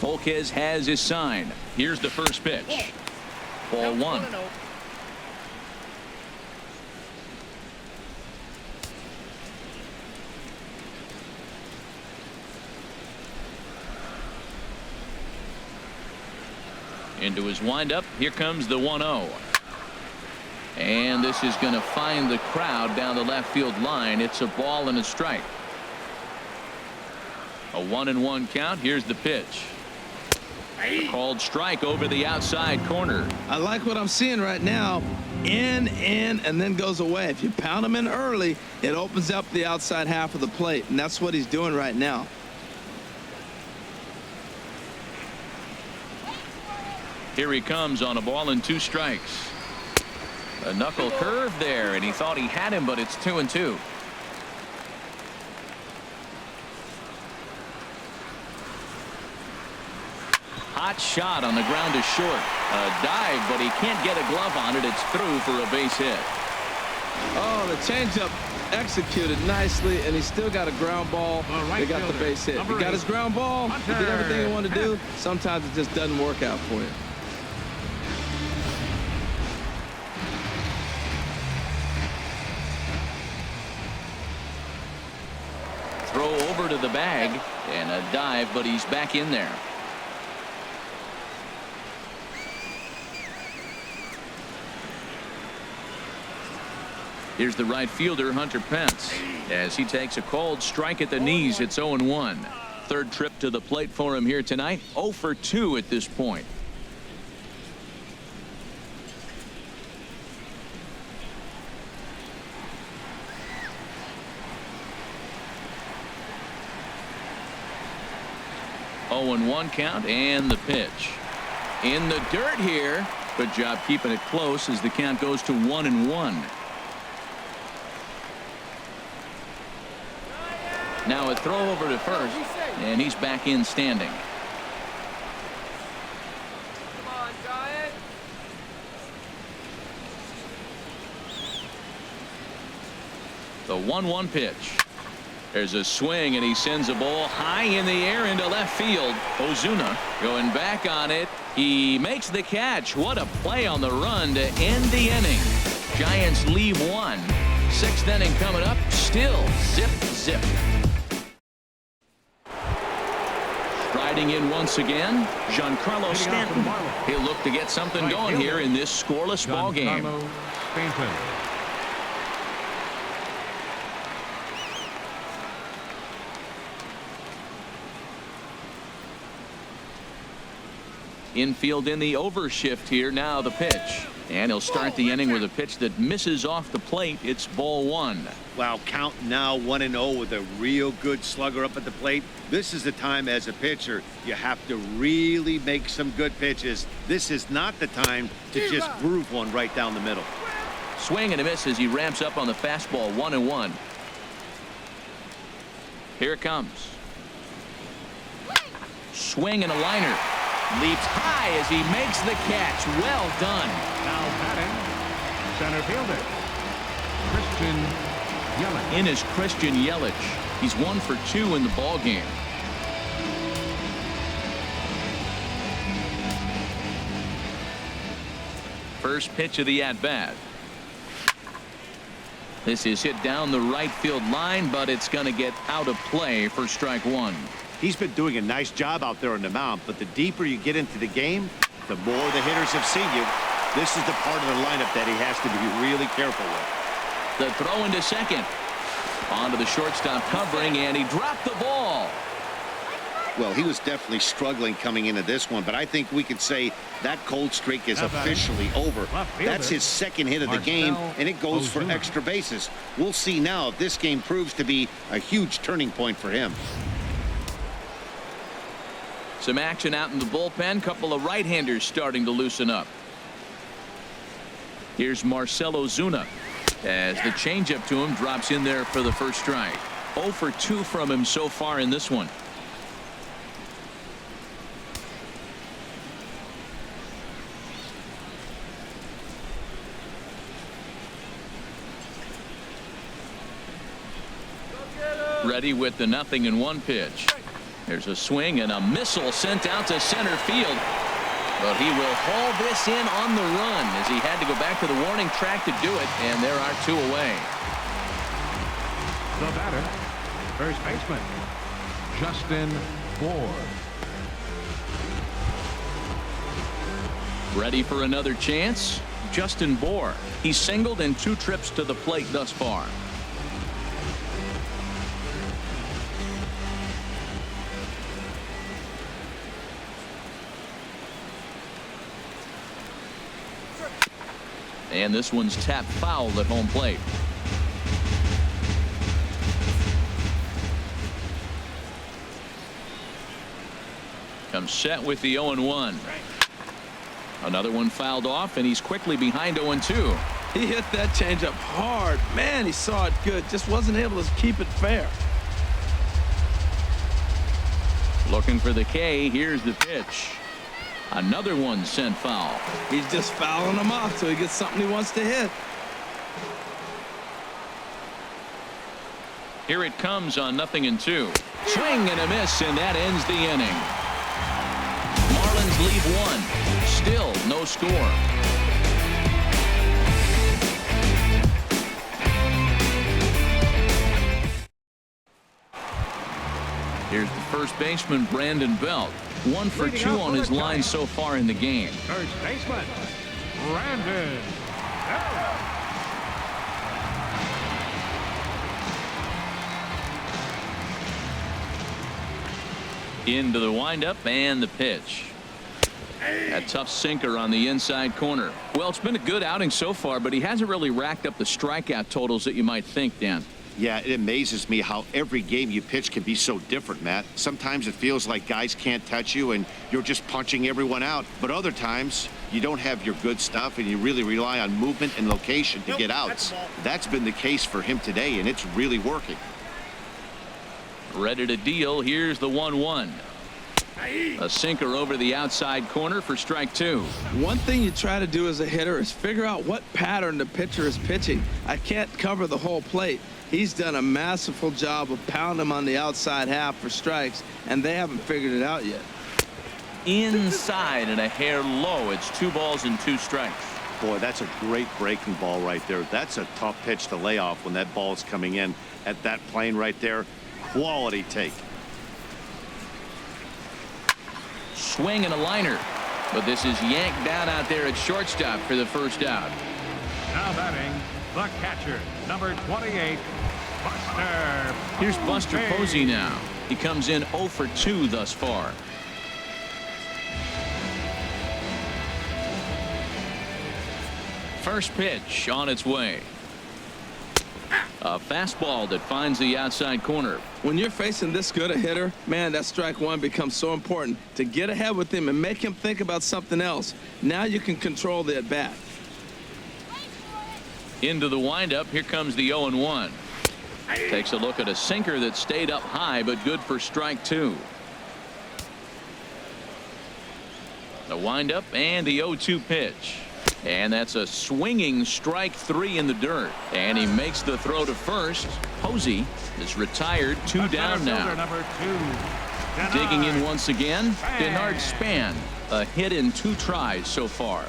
Volquez has his sign. Here's the first pitch. Ball 1. Into his windup. Here comes the 1-0. And this is going to find the crowd down the left field line. It's a ball and a strike. A 1-1 count. Here's the pitch. A called strike over the outside corner. I like what I'm seeing right now. In, and then goes away. If you pound him in early, it opens up the outside half of the plate, and that's what he's doing right now. Here he comes on a ball and 2 strikes. A knuckle curve there, and he thought he had him, but it's 2-2. Hot shot on the ground is short. A dive, but he can't get a glove on it. It's through for a base hit. Oh, the changeup executed nicely, and he still got a ground ball. They got the base hit. He got his ground ball. He did everything he wanted to do. Sometimes it just doesn't work out for you. Throw over to the bag and a dive, but he's back in there. Here's the right fielder, Hunter Pence, as he takes a cold strike at the knees. It's 0-1. 3rd trip to the plate for him here tonight. 0 for 2 at this point. Oh, and 1 count, and the pitch. In the dirt here. Good job keeping it close as the count goes to 1-1. Now a throw over to first, and he's back in standing. Come on, Giant. The 1-1 pitch. There's a swing, and he sends a ball high in the air into left field. Ozuna going back on it. He makes the catch. What a play on the run to end the inning. Giants leave 1. 6th inning coming up. Still zip. Striding in once again, Giancarlo Stanton. He'll look to get something going here in this scoreless ball game. Infield in the overshift here. Now the pitch, and he'll start the inning with a pitch that misses off the plate. It's ball 1. Wow, count now 1-0 with a real good slugger up at the plate. This is the time as a pitcher you have to really make some good pitches. This is not the time to just groove one right down the middle. Swing and a miss as he ramps up on the fastball. 1-1. Here it comes. Swing and a liner. Leaps high as he makes the catch. Well done. Now batting, center fielder, Christian Yelich. In is Christian Yelich. He's 1 for 2 in the ball game. First pitch of the at-bat. This is hit down the right field line, but it's going to get out of play for strike 1. He's been doing a nice job out there on the mound, but the deeper you get into the game, the more the hitters have seen you. This is the part of the lineup that he has to be really careful with. The throw into second. On to the shortstop covering, and he dropped the ball. Well, he was definitely struggling coming into this one, but I think we could say that cold streak is officially over. That's his second hit of the game, and it goes for extra bases. We'll see now if this game proves to be a huge turning point for him. Some action out in the bullpen. Couple of right-handers starting to loosen up. Here's Marcell Ozuna as the changeup to him drops in there for the first strike. 0 for 2 from him so far in this one. Ready with the 0-1 pitch. There's a swing and a missile sent out to center field. But he will haul this in on the run as he had to go back to the warning track to do it, and there are 2 away. The batter, first baseman, Justin Bour. Ready for another chance? Justin Bour. He's singled in 2 trips to the plate thus far. And this one's tapped foul at home plate. Comes set with the 0-1. Another one fouled off, and he's quickly behind 0-2. He hit that changeup hard. Man, he saw it good. Just wasn't able to keep it fair. Looking for the K. Here's the pitch. Another one sent foul. He's just fouling them off so he gets something he wants to hit. Here it comes on 0-2. Swing and a miss, and that ends the inning. Marlins lead 1. Still no score. Here's the first baseman, Brandon Belt. 1 for 2 on his line so far in the game. First baseman, Brandon Belt. Into the windup and the pitch. A tough sinker on the inside corner. Well, it's been a good outing so far, but he hasn't really racked up the strikeout totals that you might think, Dan. Yeah, it amazes me how every game you pitch can be so different, Matt. Sometimes it feels like guys can't touch you and you're just punching everyone out. But other times you don't have your good stuff and you really rely on movement and location to get outs. That's been the case for him today, and it's really working. Ready to deal. Here's the 1-1. A sinker over the outside corner for strike 2. One thing you try to do as a hitter is figure out what pattern the pitcher is pitching. I can't cover the whole plate. He's done a masterful job of pounding him on the outside half for strikes, and they haven't figured it out yet. Inside and a hair low. It's 2 balls and 2 strikes. Boy, that's a great breaking ball right there. That's a tough pitch to lay off when that ball is coming in at that plane right there. Quality take. Swing and a liner, but this is yanked down out there at shortstop for the first out. Now batting, the catcher, number 28, Buster. Here's Buster Posey now. He comes in 0 for 2 thus far. First pitch on its way. A fastball that finds the outside corner. When you're facing this good a hitter, man, that strike 1 becomes so important to get ahead with him and make him think about something else. Now you can control the at-bat. Into the windup. Here comes the 0-1. Takes a look at a sinker that stayed up high, but good for strike 2. The windup and the 0-2 pitch. And that's a swinging strike 3 in the dirt. And he makes the throw to first. Posey is retired. 2 down now. Number 2. Digging in once again, Denard Span. A hit in 2 tries so far.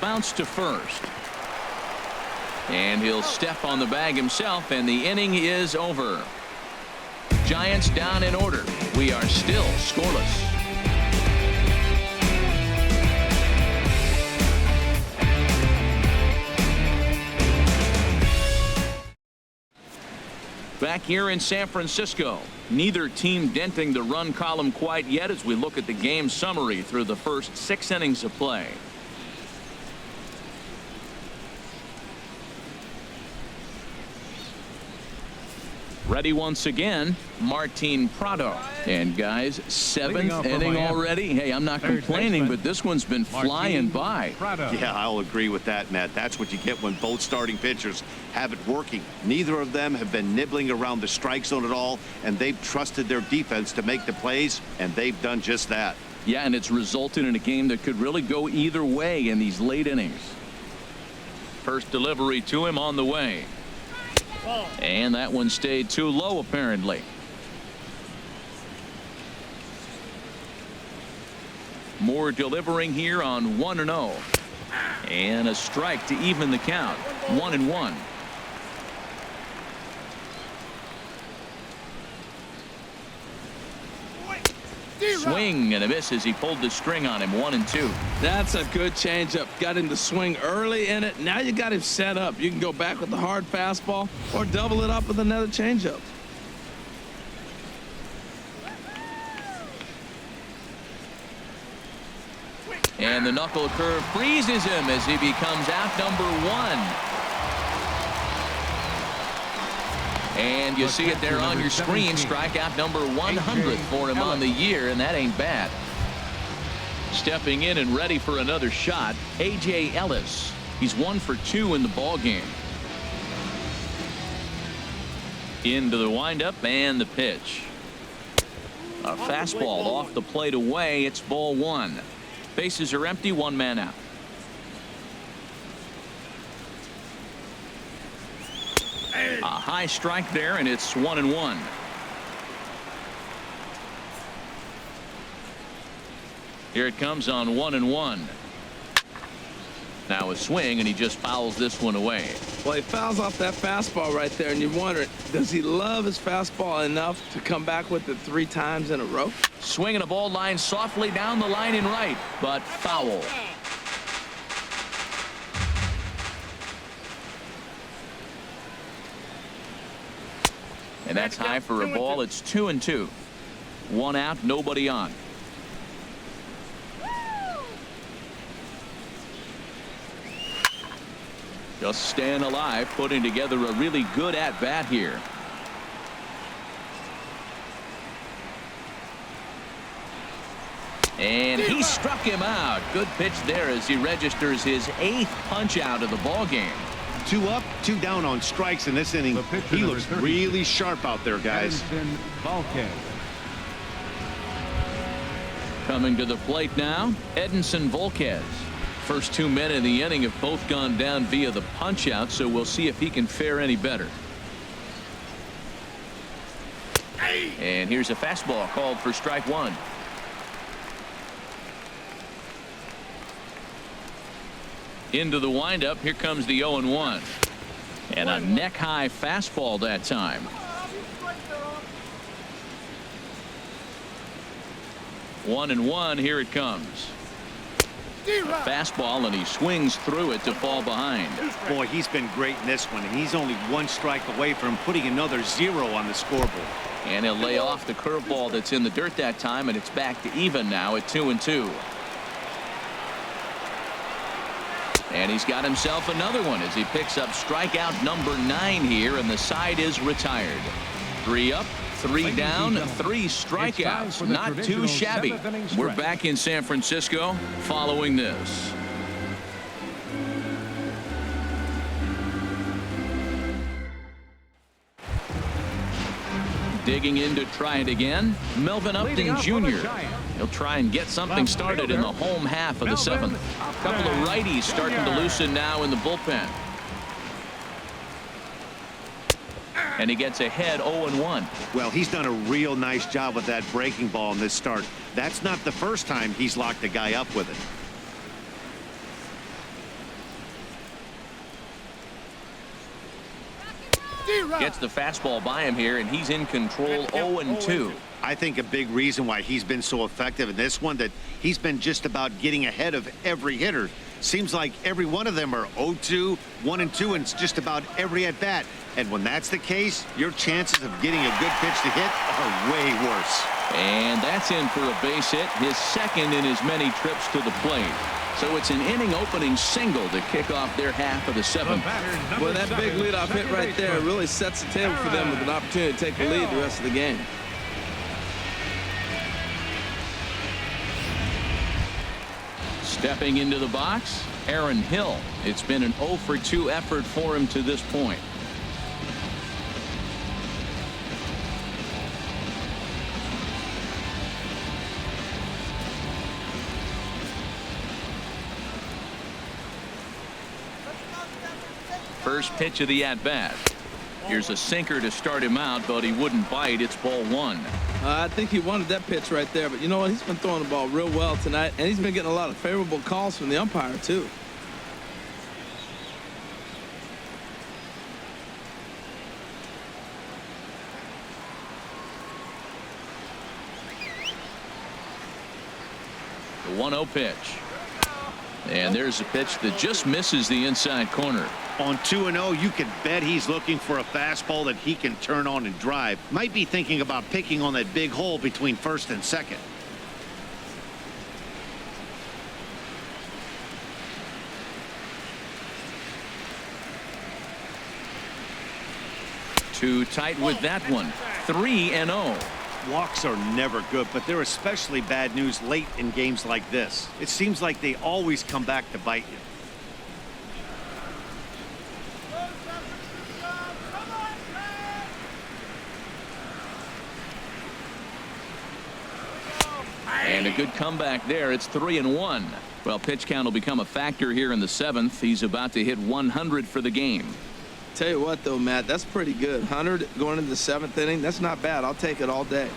Bounce to first. And he'll step on the bag himself, and the inning is over. Giants down in order. We are still scoreless. Back here in San Francisco, neither team denting the run column quite yet as we look at the game summary through the first 6 innings of play. Ready once again, Martin Prado. And guys, 7th inning already. Hey, I'm not complaining, but this one's been flying by. Yeah, I'll agree with that, Matt. That's what you get when both starting pitchers have it working. Neither of them have been nibbling around the strike zone at all, and they've trusted their defense to make the plays, and they've done just that. Yeah, and it's resulted in a game that could really go either way in these late innings. First delivery to him on the way. And that one stayed too low, apparently. Moore delivering here on 1-0. And a strike to even the count. 1-1. Swing and a miss as he pulled the string on him. 1-2. That's a good changeup. Got him to swing early in it. Now you got him set up. You can go back with the hard fastball or double it up with another changeup. And the knuckle curve freezes him as he becomes out number 1. And you see it there on your screen. Strikeout number 100 for him on the year, and that ain't bad. Stepping in and ready for another shot, A.J. Ellis. He's 1 for 2 in the ball game. Into the windup and the pitch. A fastball off the plate away. It's ball 1. Bases are empty. 1 man out. A high strike there, and it's 1-1. Here it comes on 1-1. Now a swing, and he just fouls this one away. Well, he fouls off that fastball right there, and you wonder, does he love his fastball enough to come back with it 3 times in a row? Swinging a ball line softly down the line in right, but foul. And that's high for a ball. It's 2-2. 1 out, nobody on. Just staying alive, putting together a really good at-bat here. And he struck him out. Good pitch there as he registers his 8th punch out of the ball game. 2 up, 2 down on strikes in this inning. He looks really sharp out there, guys. Coming to the plate now, Edinson Volquez. First 2 men in the inning have both gone down via the punch out, so we'll see if he can fare any better. And here's a fastball called for strike 1. Into the windup. Here comes the 0-1. And a neck-high fastball that time. One and one. Here it comes. A fastball, and he swings through it to fall behind. Boy, he's been great in this one, and he's only 1 strike away from putting another 0 on the scoreboard. And he'll lay off the curveball that's in the dirt that time, and it's back to even now at 2-2. And he's got himself another one as he picks up strikeout number 9 here, and the side is retired. 3 up, 3 down, 3 strikeouts. Not too shabby. We're back in San Francisco following this. Digging in to try it again, Melvin Upton Jr. He'll try and get something started in the home half of the 7th. A couple of righties starting to loosen now in the bullpen. And he gets ahead 0-1. Well, he's done a real nice job with that breaking ball in this start. That's not the first time he's locked the guy up with it. Gets the fastball by him here, and he's in control. 0-2. I think a big reason why he's been so effective in this one, that he's been just about getting ahead of every hitter Seems like every one of them are 0-2, 1-2, and it's just about every at-bat. And when that's the case, your chances of getting a good pitch to hit are way worse. And that's in for a base hit, his second in as many trips to the plate. So it's an inning-opening single to kick off their half of the seventh. Well, that big leadoff hit right there really sets the table for them with an opportunity to take the lead the rest of the game. Stepping into the box, Aaron Hill. It's been an 0-for-2 effort for him to this point. First pitch of the at-bat. Here's a sinker to start him out, but he wouldn't bite. It's ball one. I think he wanted that pitch right there, but you know what? He's been throwing the ball real well tonight, and he's been getting a lot of favorable calls from the umpire, too. The 1-0 pitch. And there's a pitch that just misses the inside corner. On 2-0, you can bet he's looking for a fastball that he can turn on and drive. Might be thinking about picking on that big hole between first and second. Too tight with that one. 3-0. Walks are never good, but they're especially bad news late in games like this. It seems like they always come back to bite you. And a good comeback there. It's 3-1. Well, pitch count will become a factor here in the seventh. He's about to hit 100 for the game. Tell you what, though, Matt, that's pretty good. 100 going into the seventh inning. That's not bad. I'll take it all day.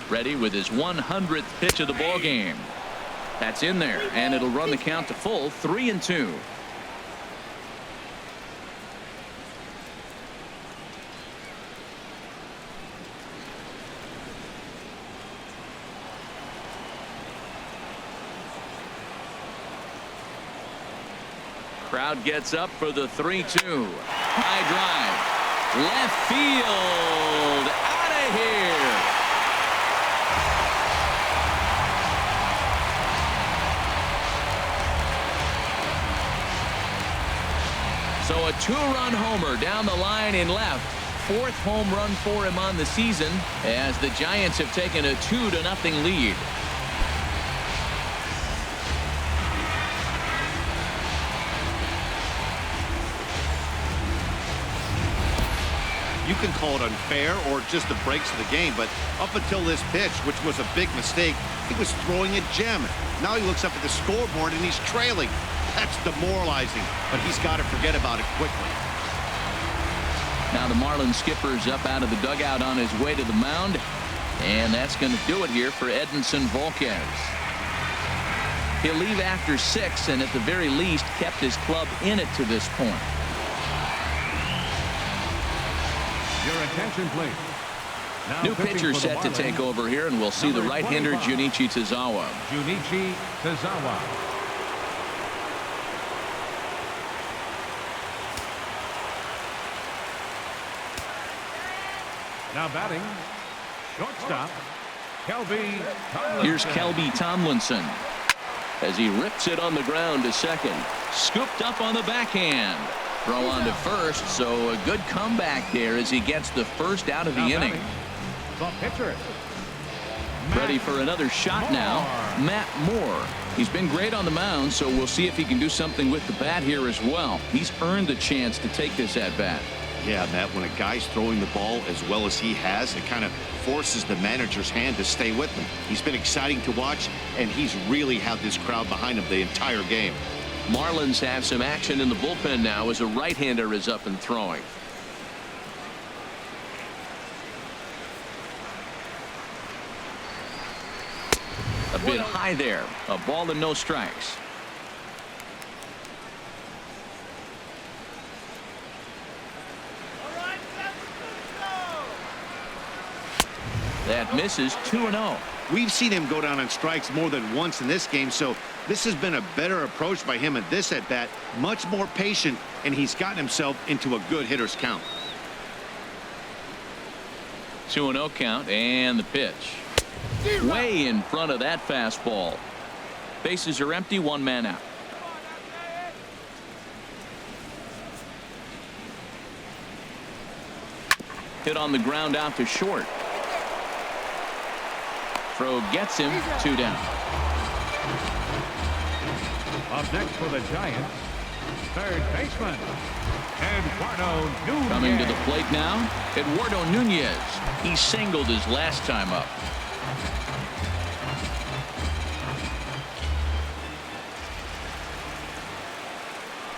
Ready with his 100th pitch of the ball game. That's in there, and it'll run the count to full. 3-2. Crowd gets up for the 3-2. High drive. Left field. Out of here. So a two-run homer down the line in left. Fourth home run for him on the season as the Giants have taken a 2-0 lead. You can call it unfair or just the breaks of the game, but up until this pitch, which was a big mistake, he was throwing a gem. Now he looks up at the scoreboard and he's trailing. That's demoralizing, but he's got to forget about it quickly. Now the Marlins skipper's up out of the dugout on his way to the mound, and that's going to do it here for Edinson Volquez. He'll leave after 6 and at the very least kept his club in it to this point. Your attention, please. Now New pitcher set to take over here, and we'll see the right-hander Junichi Tazawa. Junichi Tazawa. Now batting, shortstop, Kelby Tomlinson. Here's Kelby Tomlinson as he rips it on the ground to second. Scooped up on the backhand. Throw on to first, so a good comeback there as he gets the first out of the inning. The pitcher. Ready for another shot now, Matt Moore. He's been great on the mound, so we'll see if he can do something with the bat here as well. He's earned the chance to take this at bat. Yeah, Matt, when a guy's throwing the ball as well as he has, it kind of forces the manager's hand to stay with him. He's been exciting to watch, and he's really had this crowd behind him the entire game. Marlins have some action in the bullpen now as a right-hander is up and throwing. A bit high there. A ball and no strikes. That misses 2-0. We've seen him go down on strikes more than once in this game, so this has been a better approach by him at this at-bat. Much more patient, and he's gotten himself into a good hitter's count. 2-0 count, and the pitch. Way in front of that fastball. Bases are empty, one man out. Hit on the ground out to short. Throw gets him, 2 down. Up next for the Giants, third baseman, Eduardo Nunez. Coming to the plate now, Eduardo Nunez. He singled his last time up.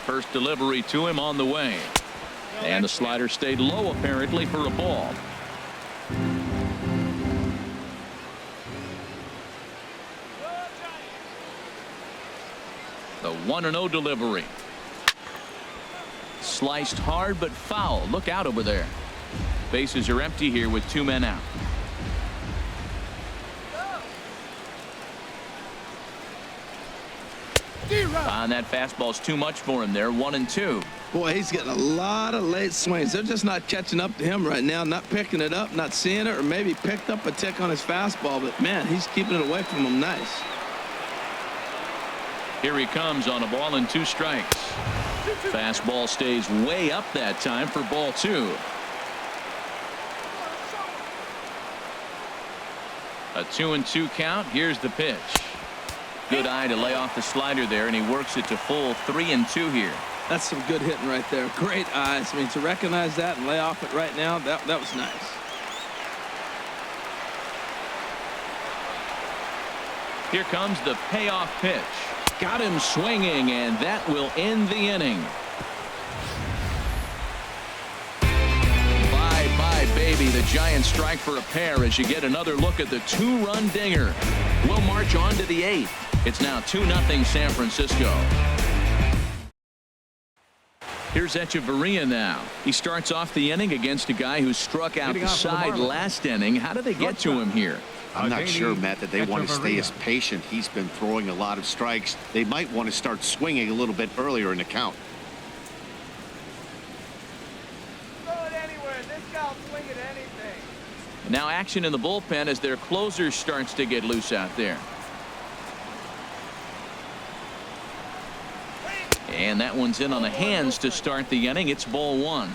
First delivery to him on the way. And the slider stayed low apparently for a ball. The 1-0 delivery. Sliced hard but foul. Look out over there. Bases are empty here with 2 men out. And that fastball's too much for him there. 1-2. Boy, he's getting a lot of late swings. They're just not catching up to him right now, not picking it up, not seeing it, or maybe picked up a tick on his fastball. But, man, he's keeping it away from him nice. Here he comes on a ball and 2 strikes. Fastball stays way up that time for ball 2. A 2-2 count. Here's the pitch. Good eye to lay off the slider there, and he works it to full 3-2 here. That's some good hitting right there. Great eyes. I mean, to recognize that and lay off it right now, that was nice. Here comes the payoff pitch. Got him swinging, and that will end the inning. Bye-bye, baby. The Giants strike for a pair as you get another look at the 2-run dinger. We'll march on to the 8th. It's now 2-0 San Francisco. Here's Echeverria now. He starts off the inning against a guy who struck out the side last inning. How did they get to him here? I'm not sure, Matt, that they want to stay as patient. He's been throwing a lot of strikes. They might want to start swinging a little bit earlier in the count. Throw it anywhere. This guy'll swing at anything. Now action in the bullpen as their closer starts to get loose out there. And that one's in on the hands to start the inning. It's ball 1.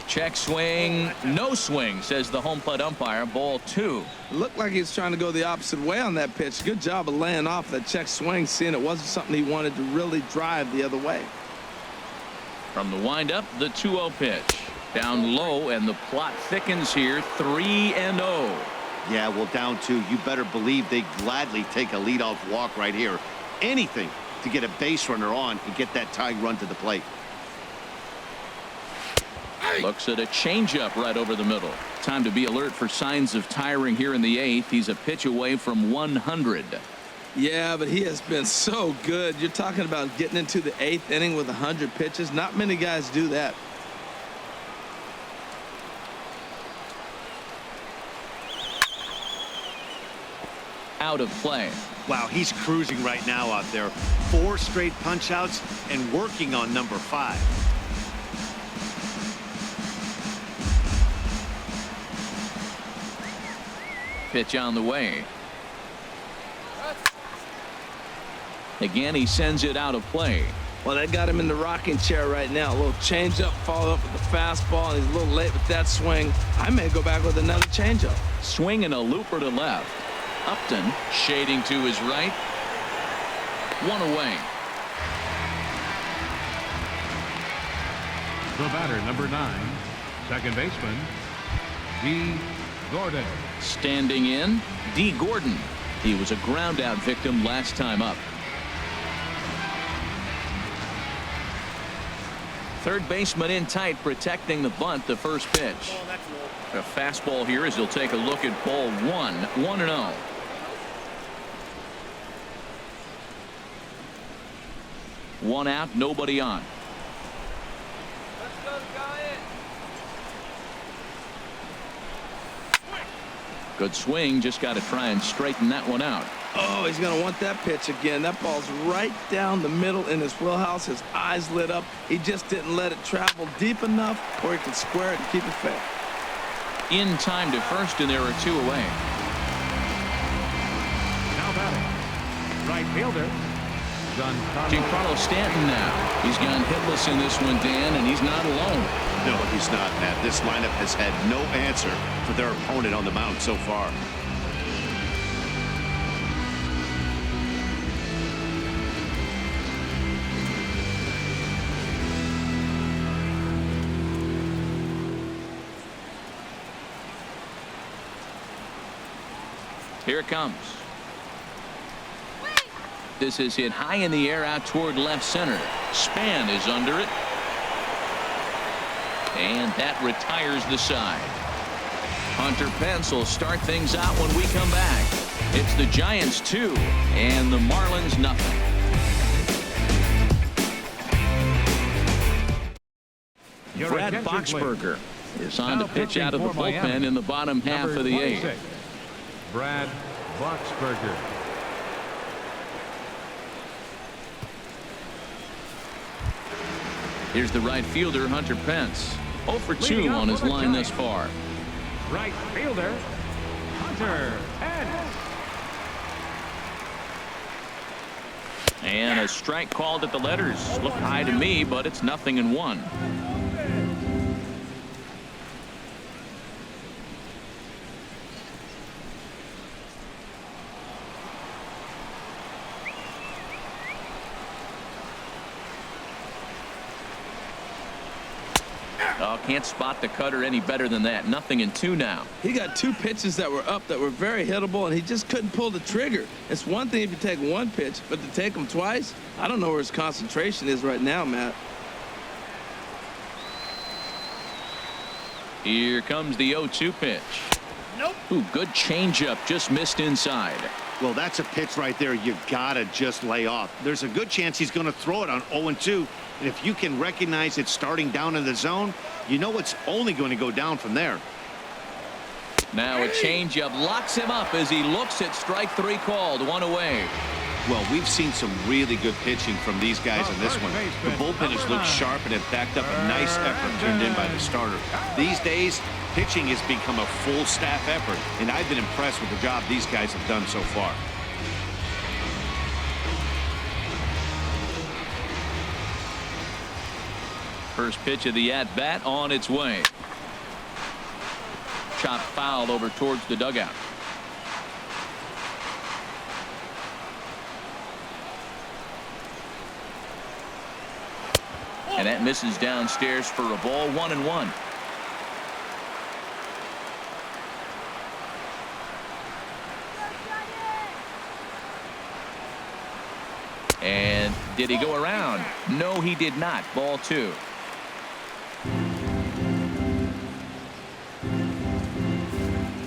Check swing, no swing, says the home plate umpire. Ball 2. Looked like he's trying to go the opposite way on that pitch. Good job of laying off that check swing, seeing it wasn't something he wanted to really drive the other way. From the windup, the 2-0 pitch. Down low, and the plot thickens here. 3-0. Yeah, well, down 2. You better believe they gladly take a leadoff walk right here. Anything to get a base runner on and get that tying run to the plate. Looks at a changeup right over the middle. Time to be alert for signs of tiring here in the 8th. He's a pitch away from 100. Yeah, but he has been so good. You're talking about getting into the 8th inning with 100 pitches. Not many guys do that. Out of play. Wow, he's cruising right now out there. 4 straight punch outs and working on number 5. Pitch on the way. Again, he sends it out of play. Well, that got him in the rocking chair right now. A little changeup, followed up with the fastball, and he's a little late with that swing. I may go back with another changeup. Swing and a looper to left. Upton shading to his right. 1 away. The batter, number 9, second baseman, D. Gordon. Standing in, D. Gordon. He was a ground out victim last time up. Third baseman in tight, protecting the bunt. The first pitch. A fastball here as he'll take a look at ball 1. 1-0. One out, nobody on. Good swing, just got to try and straighten that one out. Oh, he's going to want that pitch again. That ball's right down the middle in his wheelhouse. His eyes lit up. He just didn't let it travel deep enough where he could square it and keep it fair. In time to first, and there are 2 away. Now batting, right fielder, Giancarlo Stanton now. He's gone hitless in this one, Dan, and he's not alone. No, he's not, Matt. This lineup has had no answer for their opponent on the mound so far. Here it comes. This is hit high in the air out toward left center. Span is under it. And that retires the side. Hunter Pence will start things out when we come back. It's the Giants 2 and the Marlins nothing. Brad Boxberger is on to pitch out of the bullpen in the bottom half of the 8th. Brad Boxberger. Here's the right fielder, Hunter Pence. 0 for 2 on his line thus far. Right fielder, Hunter Pence. And a strike called at the letters. Looked high to me, but it's 0-1. Oh, can't spot the cutter any better than that. 0-2 now. He got 2 pitches that were up that were very hittable, and he just couldn't pull the trigger. It's one thing if you take 1 pitch, but to take them twice, I don't know where his concentration is right now, Matt. Here comes the 0-2 pitch. Nope. Ooh, good changeup, just missed inside. Well, that's a pitch right there you gotta just lay off. There's a good chance he's going to throw it on 0-2, and if you can recognize it starting down in the zone, you know it's only going to go down from there. Now a changeup locks him up as he looks at strike 3 called. 1 away. Well, we've seen some really good pitching from these guys in this one. The bullpen has looked sharp and have backed up a nice effort turned in by the starter. These days, pitching has become a full staff effort, and I've been impressed with the job these guys have done so far. First pitch of the at-bat on its way. Chop foul over towards the dugout. And that misses downstairs for a ball. 1-1. And did he go around? No, he did not. Ball 2.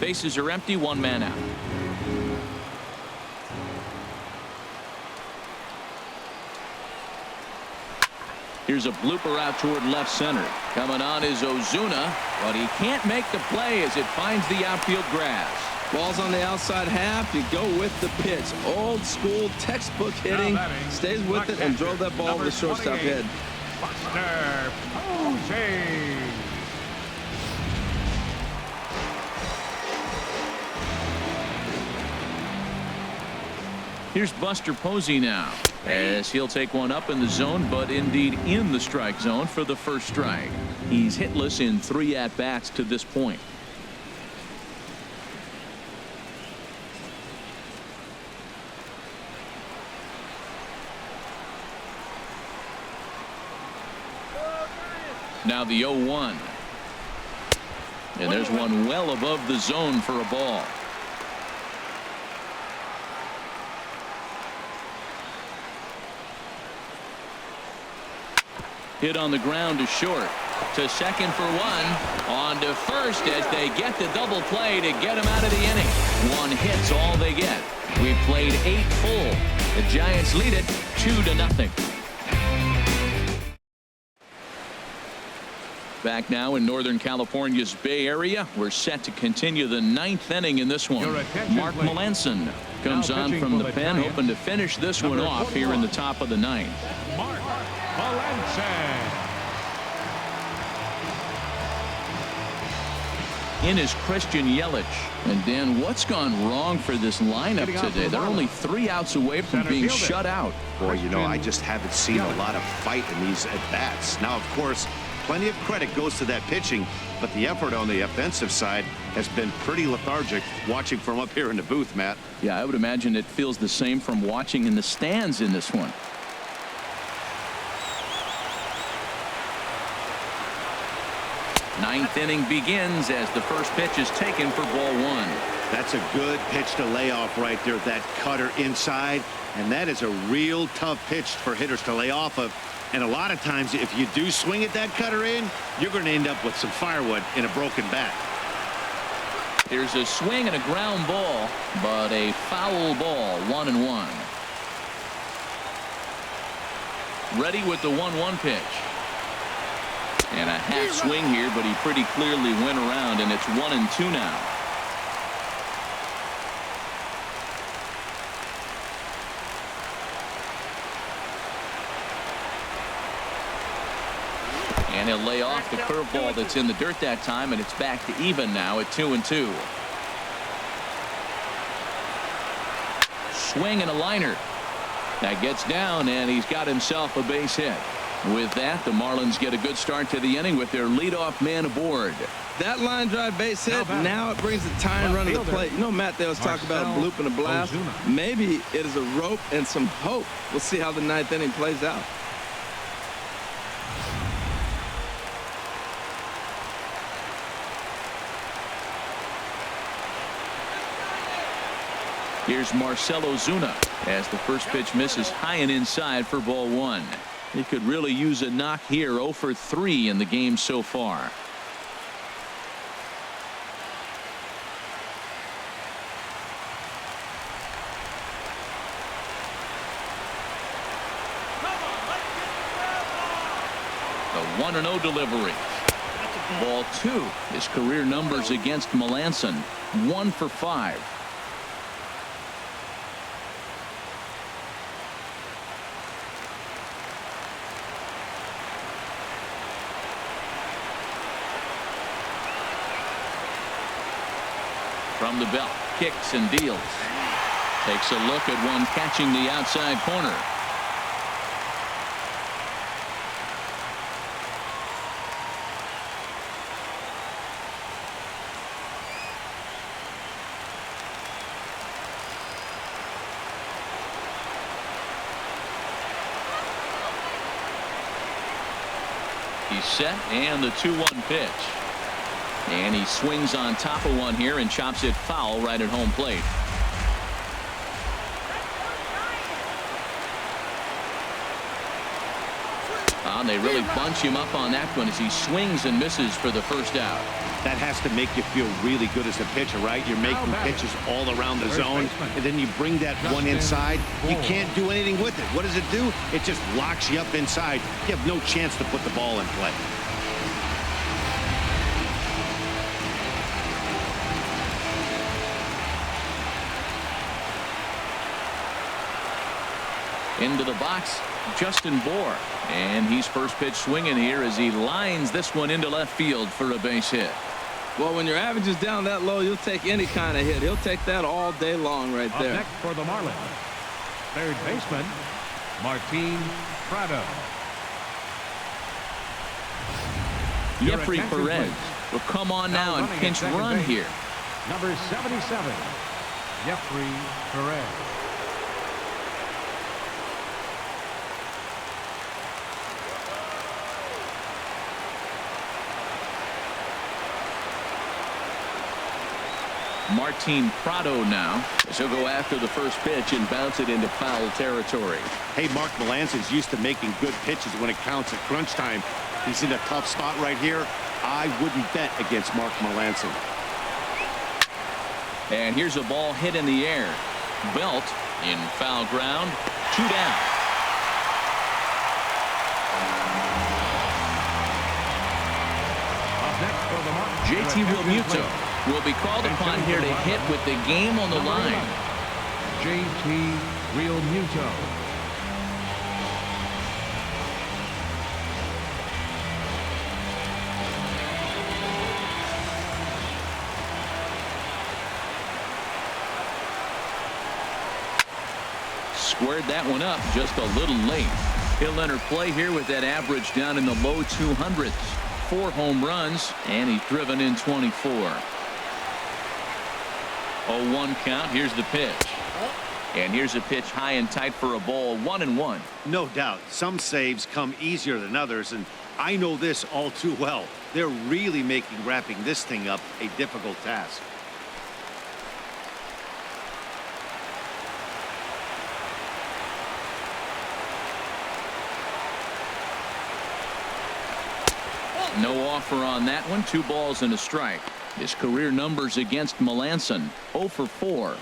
Bases are empty. 1 man out. Here's a blooper out toward left center. Coming on is Ozuna, but he can't make the play as it finds the outfield grass. Ball's on the outside half. You go with the pitch. Old school textbook hitting. Stays with it and drove that ball over the shortstop head. Buster Posey. Here's Buster Posey now, as he'll take one up in the zone, but indeed in the strike zone for the first strike. He's hitless in 3 at-bats to this point. Now the 0-1. And there's one well above the zone for a ball. Hit on the ground to short. To second for 1. On to first as they get the double play to get him out of the inning. 1 hit's all they get. We've played 8 full. The Giants lead it 2-0. Back now in Northern California's Bay Area. We're set to continue the 9th inning in this one. Mark Melanson comes on from the pen, hoping to finish this one off here in the top of the 9th. Mark Melanson. In is Christian Yelich. And Dan, what's gone wrong for this lineup today? They're only 3 outs away from being shut out. Boy, you know, I just haven't seen a lot of fight in these at-bats. Now, of course, plenty of credit goes to that pitching, but the effort on the offensive side has been pretty lethargic watching from up here in the booth, Matt. Yeah, I would imagine it feels the same from watching in the stands in this one. Ninth inning begins as the first pitch is taken for ball 1. That's a good pitch to lay off right there, that cutter inside, and that is a real tough pitch for hitters to lay off of. And a lot of times, if you do swing at that cutter in, you're going to end up with some firewood in a broken bat. Here's a swing and a ground ball, but a foul ball, 1-1. Ready with the 1-1 pitch. And a half swing here, but he pretty clearly went around, and it's 1-2 now. And he'll lay off the curveball that's in the dirt that time, and it's back to even now at 2-2. Swing and a liner. That gets down, and he's got himself a base hit. With that, the Marlins get a good start to the inning with their leadoff man aboard. That line drive base hit, now it brings the tying run to the plate. You know, Matt, they always talk about a bloop and a blast. Maybe it is a rope and some hope. We'll see how the 9th inning plays out. Here's Marcell Ozuna as the first pitch misses high and inside for ball 1. He could really use a knock here. 0 for 3 in the game so far. The 1-0 delivery. Ball 2. His career numbers against Melanson. 1 for 5. From the belt, kicks and deals. Takes a look at one catching the outside corner. He's set, and the 2-1 pitch. And he swings on top of one here and chops it foul right at home plate. And they really bunch him up on that one as he swings and misses for the first out. That has to make you feel really good as a pitcher, right? You're making pitches all around the zone, and then you bring that one inside. You can't do anything with it. What does it do? It just locks you up inside. You have no chance to put the ball in play. Into the box, Justin Bour. And he's first pitch swinging here as he lines this one into left field for a base hit. Well, when your average is down that low, you'll take any kind of hit. He'll take that all day long right there. Up next for the Marlins, third baseman, Martin Prado. Jeffrey Perez will come on now and pinch run here. Number 77, Jeffrey Perez. Martin Prado now as he'll go after the first pitch and bounce it into foul territory. Hey, Mark Melanson's used to making good pitches when it counts at crunch time. He's in a tough spot right here. I wouldn't bet against Mark Melanson. And here's a ball hit in the air. Belt in foul ground. 2 down. JT Realmuto will be called upon here to hit with the game on the line. JT Realmuto. Squared that one up just a little late. He'll enter play here with that average down in the low 200s. 4 home runs, and he's driven in 24. 0-1 count. Here's the pitch. And here's a pitch high and tight for a ball. 1-1. No doubt. Some saves come easier than others, and I know this all too well. They're really making wrapping this thing up a difficult task. No offer on that one. 2 balls and a strike. His career numbers against Melanson: 0 for 4.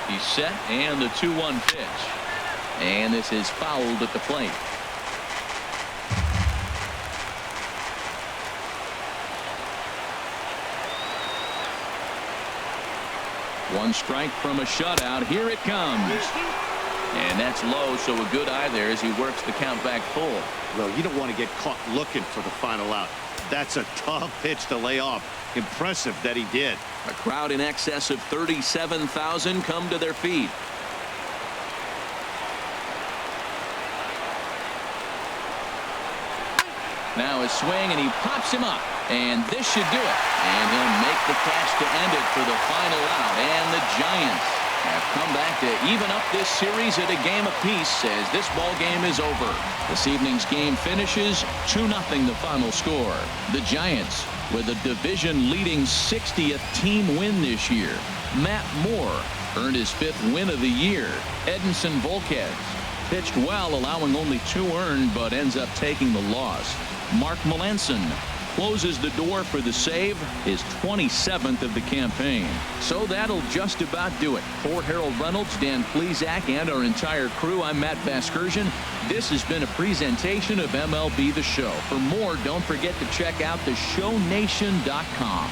He's set, and the 2-1 pitch. And this is fouled at the plate. One strike from a shutout. Here it comes. And that's low, so a good eye there as he works the count back full. Well, you don't want to get caught looking for the final out. That's a tough pitch to lay off. Impressive that he did. A crowd in excess of 37,000 come to their feet. Now his swing, and he pops him up. And this should do it. And he'll make the catch to end it for the final out. And the Giants have come back to even up this series at a game apiece as this ball game is over. This evening's game finishes 2-0 the final score. The Giants with a division-leading 60th team win this year. Matt Moore earned his 5th win of the year. Edinson Volquez pitched well, allowing only 2 earned, but ends up taking the loss. Mark Melanson closes the door for the save, his 27th of the campaign. So that'll just about do it. For Harold Reynolds, Dan Plesac, and our entire crew, I'm Matt Vasgersian. This has been a presentation of MLB The Show. For more, don't forget to check out theshownation.com.